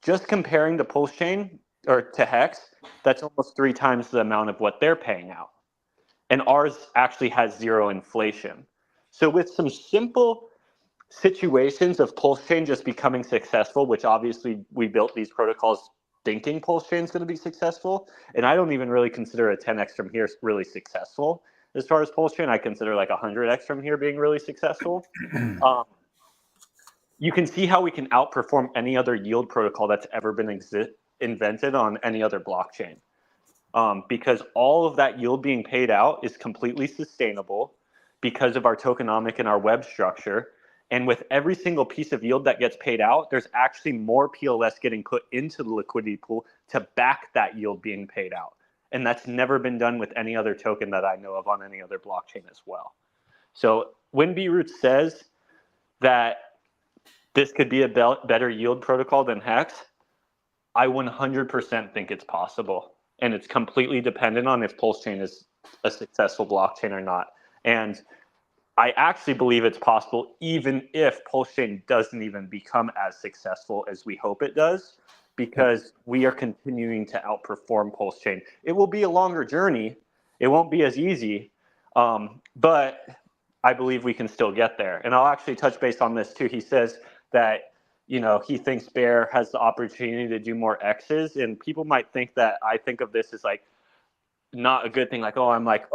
Just comparing to Pulse Chain or to Hex, that's almost 3 times the amount of what they're paying out. And ours actually has 0 inflation. So with some simple situations of Pulse Chain just becoming successful, which obviously we built these protocols thinking Pulse Chain is going to be successful, and I don't even really consider a 10x from here really successful. As far as Pulse Chain, I consider like 100x from here being really successful. You can see how we can outperform any other yield protocol that's ever been invented on any other blockchain. Because all of that yield being paid out is completely sustainable because of our tokenomic and our web structure. And with every single piece of yield that gets paid out, there's actually more PLS getting put into the liquidity pool to back that yield being paid out. And that's never been done with any other token that I know of on any other blockchain as well. So when B-Roots says that this could be a better yield protocol than Hex, I 100% think it's possible. And it's completely dependent on if Pulse Chain is a successful blockchain or not. And I actually believe it's possible even if Pulse Chain doesn't even become as successful as we hope it does, because we are continuing to outperform Pulse Chain. It will be a longer journey. It won't be as easy, but I believe we can still get there. And I'll actually touch base on this too. He says that, you know, he thinks Bear has the opportunity to do more X's, and people might think that I think of this as like not a good thing. Like, I'm like,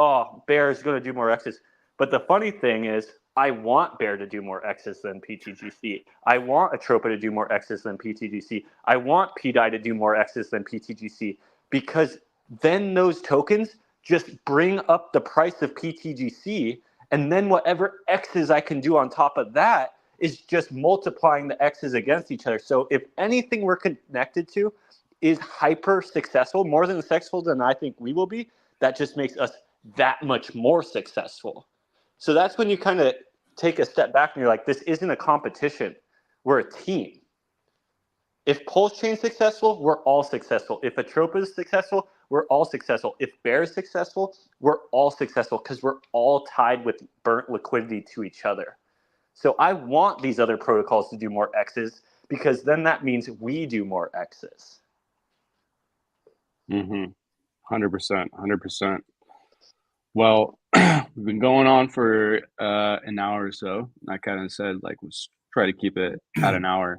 Bear is going to do more X's. But the funny thing is, I want Bear to do more X's than PTGC. I want Atropa to do more X's than PTGC. I want PDI to do more X's than PTGC, because then those tokens just bring up the price of PTGC, and then whatever X's I can do on top of that is just multiplying the X's against each other. So if anything we're connected to is hyper successful, more than successful than I think we will be, that just makes us that much more successful. So that's when you kind of take a step back and you're like, this isn't a competition. We're a team. If Pulse Chain's successful, we're all successful. If Atropa is successful, we're all successful. If Bear is successful, we're all successful, because we're all tied with burnt liquidity to each other. So I want these other protocols to do more X's, because then that means we do more X's. 100%, 100%. Well, we've been going on for an hour or so. I kind of said, like, let's try to keep it at an hour.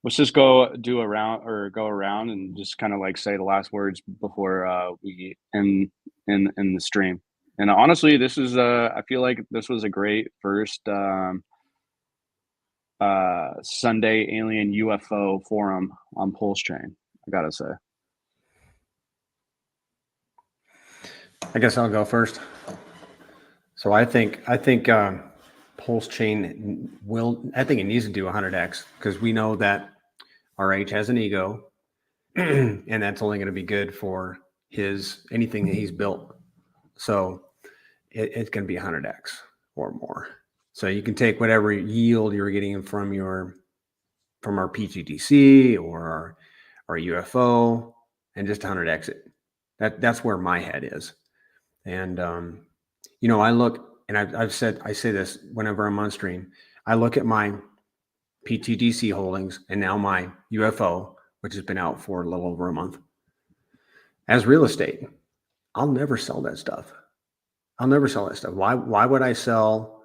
Let's just go around and just kind of like say the last words before we end the stream. And honestly, this is I feel like this was a great first Sunday Alien UFO forum on Pulse Chain, I gotta say. I guess I'll go first. So I think Pulse Chain I think it needs to do 100x, because we know that RH has an ego, and that's only going to be good for anything that he's built. So it's going to be 100x or more. So you can take whatever yield you're getting from our PGDC or our UFO and just 100x it. That's where my head is. And I look, and I say this whenever I'm on stream, I look at my PTDC holdings and now my UFO, which has been out for a little over a month, as real estate. I'll never sell that stuff. Why would I sell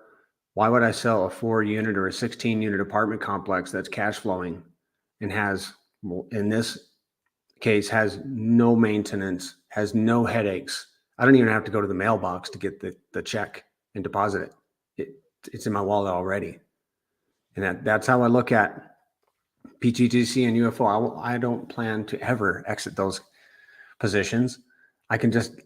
a 4-unit or a 16-unit apartment complex that's cash flowing and has, in this case, has no maintenance, has no headaches? I don't even have to go to the mailbox to get the check and deposit it. It's in my wallet already. And that's how I look at PTGC and UFO. I don't plan to ever exit those positions. I can just,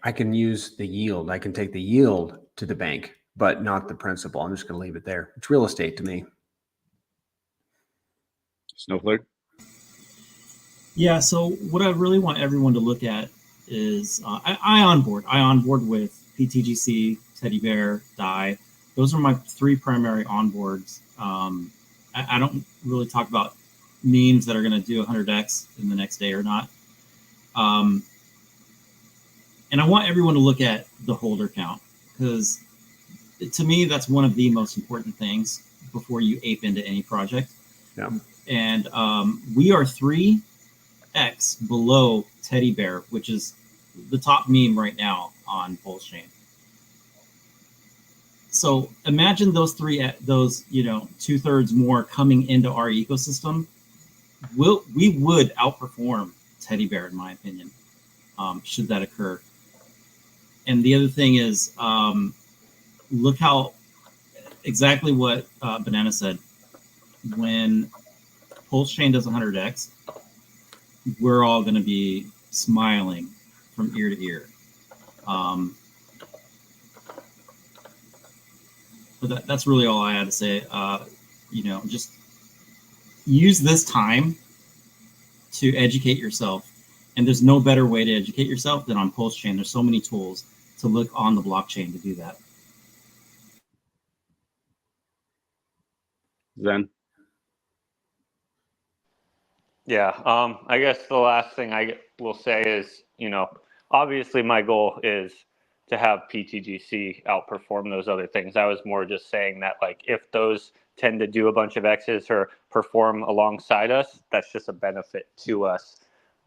I can use the yield. I can take the yield to the bank, but not the principal. I'm just going to leave it there. It's real estate to me. Snowflake? Yeah, so what I really want everyone to look at is I onboard with PTGC, Teddy Bear, DAI. Those are my 3 primary onboards. I don't really talk about memes that are going to do 100x in the next day or not. And I want everyone to look at the holder count, because to me, that's one of the most important things before you ape into any project. Yeah. And we are 3x below Teddy Bear, which is the top meme right now on Pulse Chain. So imagine those 2/3 more coming into our ecosystem. We would outperform Teddy Bear, in my opinion, should that occur. And the other thing is, look how exactly what Banana said. When Pulse Chain does 100x, we're all going to be smiling from ear to ear. But that's really all I had to say. Just use this time to educate yourself. And there's no better way to educate yourself than on Pulse Chain. There's so many tools to look on the blockchain to do that. Zen. Yeah, I guess the last thing I will say is, obviously my goal is to have PTGC outperform those other things. I was more just saying that, like, if those tend to do a bunch of X's or perform alongside us, that's just a benefit to us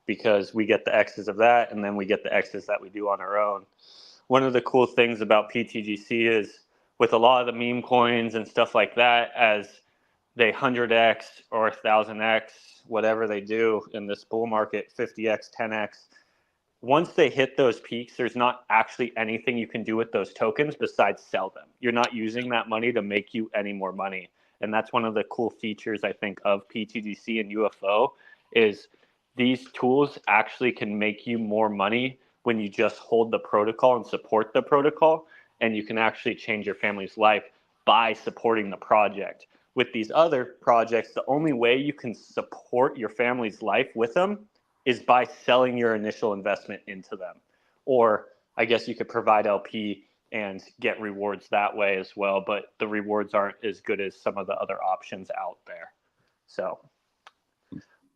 because we get the X's of that, and then we get the X's that we do on our own. One of the cool things about PTGC is with a lot of the meme coins and stuff like that, as they 100x or 1000x, whatever they do in this bull market, 50x, 10x. Once they hit those peaks, there's not actually anything you can do with those tokens besides sell them. You're not using that money to make you any more money. And that's one of the cool features, I think, of PTGC and UFO is these tools actually can make you more money when you just hold the protocol and support the protocol. And you can actually change your family's life by supporting the project. With these other projects, the only way you can support your family's life with them is by selling your initial investment into them. Or I guess you could provide LP and get rewards that way as well, but the rewards aren't as good as some of the other options out there. So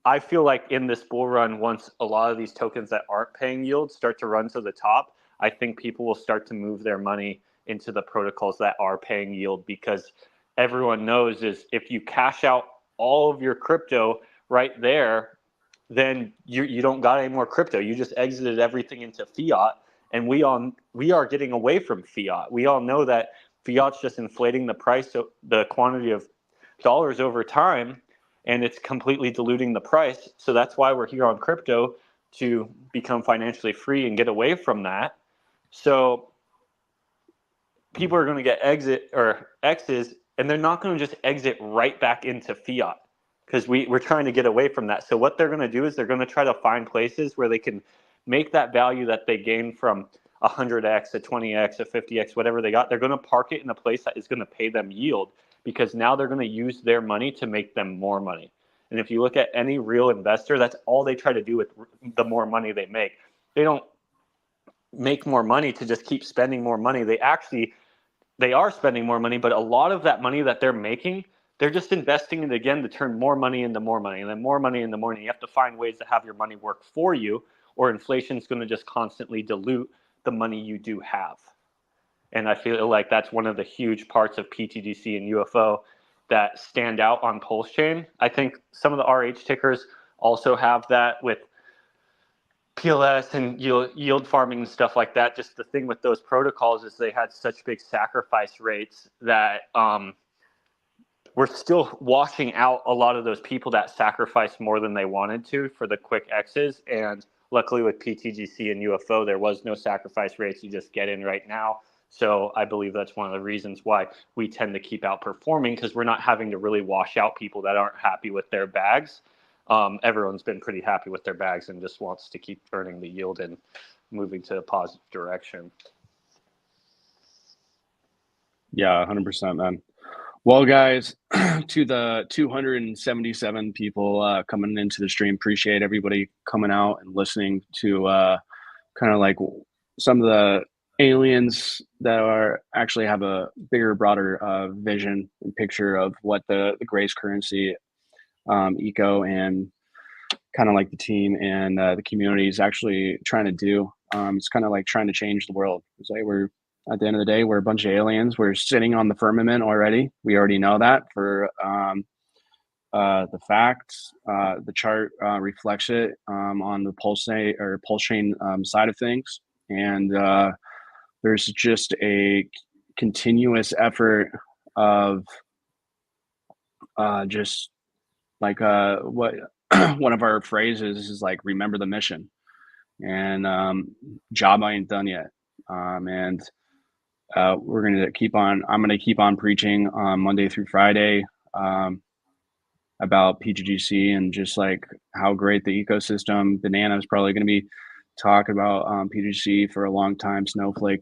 I feel like in this bull run, once a lot of these tokens that aren't paying yield start to run to the top, I think people will start to move their money into the protocols that are paying yield, because everyone knows is if you cash out all of your crypto right there, then you don't got any more crypto. You just exited everything into fiat, and we are getting away from fiat. We all know that fiat's just inflating the price, the quantity of dollars over time, and it's completely diluting the price. So that's why we're here on crypto, to become financially free and get away from that. So people are going to get X's, and they're not going to just exit right back into fiat, because we're trying to get away from that. So what they're going to do is they're going to try to find places where they can make that value that they gain from 100x, a 20x, a 50x, whatever they got. They're going to park it in a place that is going to pay them yield, because now they're going to use their money to make them more money. And if you look at any real investor, that's all they try to do with the more money they make. They don't make more money to just keep spending more money. They are spending more money, but a lot of that money that they're making, they're just investing it again to turn more money into more money, and then more money into more money. You have to find ways to have your money work for you, or inflation is going to just constantly dilute the money you do have. And I feel like that's one of the huge parts of PTGC and UFO that stand out on Pulse Chain. I think some of the RH tickers also have that with PLS and yield farming and stuff like that. Just the thing with those protocols is they had such big sacrifice rates that we're still washing out a lot of those people that sacrificed more than they wanted to for the quick X's. And luckily with PTGC and UFO, there was no sacrifice rates. You just get in right now. So I believe that's one of the reasons why we tend to keep outperforming, because we're not having to really wash out people that aren't happy with their bags. Everyone's been pretty happy with their bags and just wants to keep earning the yield and moving to a positive direction. Yeah, 100%, man. Well, guys, to the 277 people coming into the stream, appreciate everybody coming out and listening to kind of like some of the aliens that are actually have a bigger, broader vision and picture of what the Grace currency eco and kind of like the team and the community is actually trying to do. It's kind of like trying to change the world. It's like we're at the end of the day, we're a bunch of aliens. We're sitting on the firmament already. We already know that for the facts. The chart reflects it on the pulse chain side of things, and there's just a continuous effort of just like what one of our phrases is like, remember the mission, and job I ain't done yet, and we're gonna keep on. I'm gonna keep on preaching Monday through Friday about PGGC and just like how great the ecosystem. Banana is probably going to be talking about PGGC for a long time. Snowflake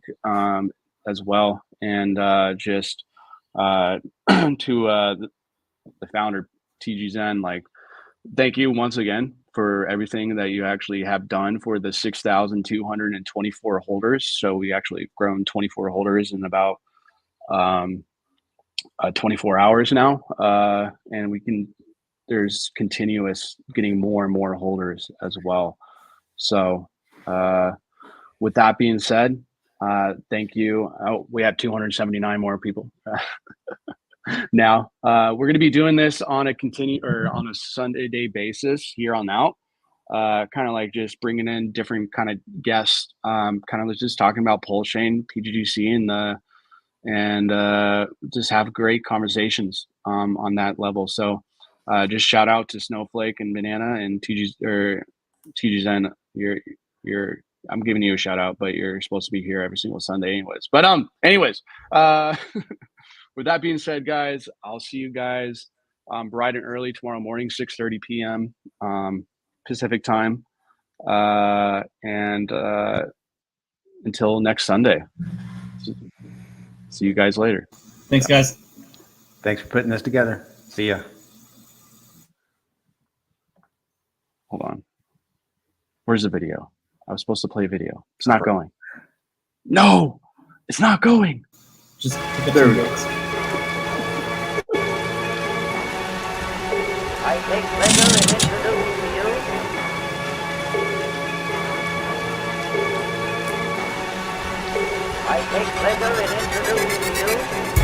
as well, and just to the founder TGXen, like, thank you once again for everything that you actually have done for the 6,224 holders. So we actually grown 24 holders in about 24 hours now, and there's continuous getting more and more holders as well. So with that being said, thank you. We have 279 more people now. We're going to be doing this on a Sunday day basis here on out. Kind of like just bringing in different kind of guests. Kind of just talking about Pulse Chain, PGGC, and just have great conversations on that level. So just shout out to Snowflake and Banana and TGXen. I'm giving you a shout out, but you're supposed to be here every single Sunday anyways. But anyways, with that being said, guys, I'll see you guys bright and early tomorrow morning, 6:30 p.m. Pacific time. And until next Sunday. See you guys later. Thanks, guys. Thanks for putting this together. See ya. Hold on. Where's the video? I was supposed to play a video. It's not going. No, it's not going. Just there we go. I take pleasure in introducing you. I take pleasure in introducing you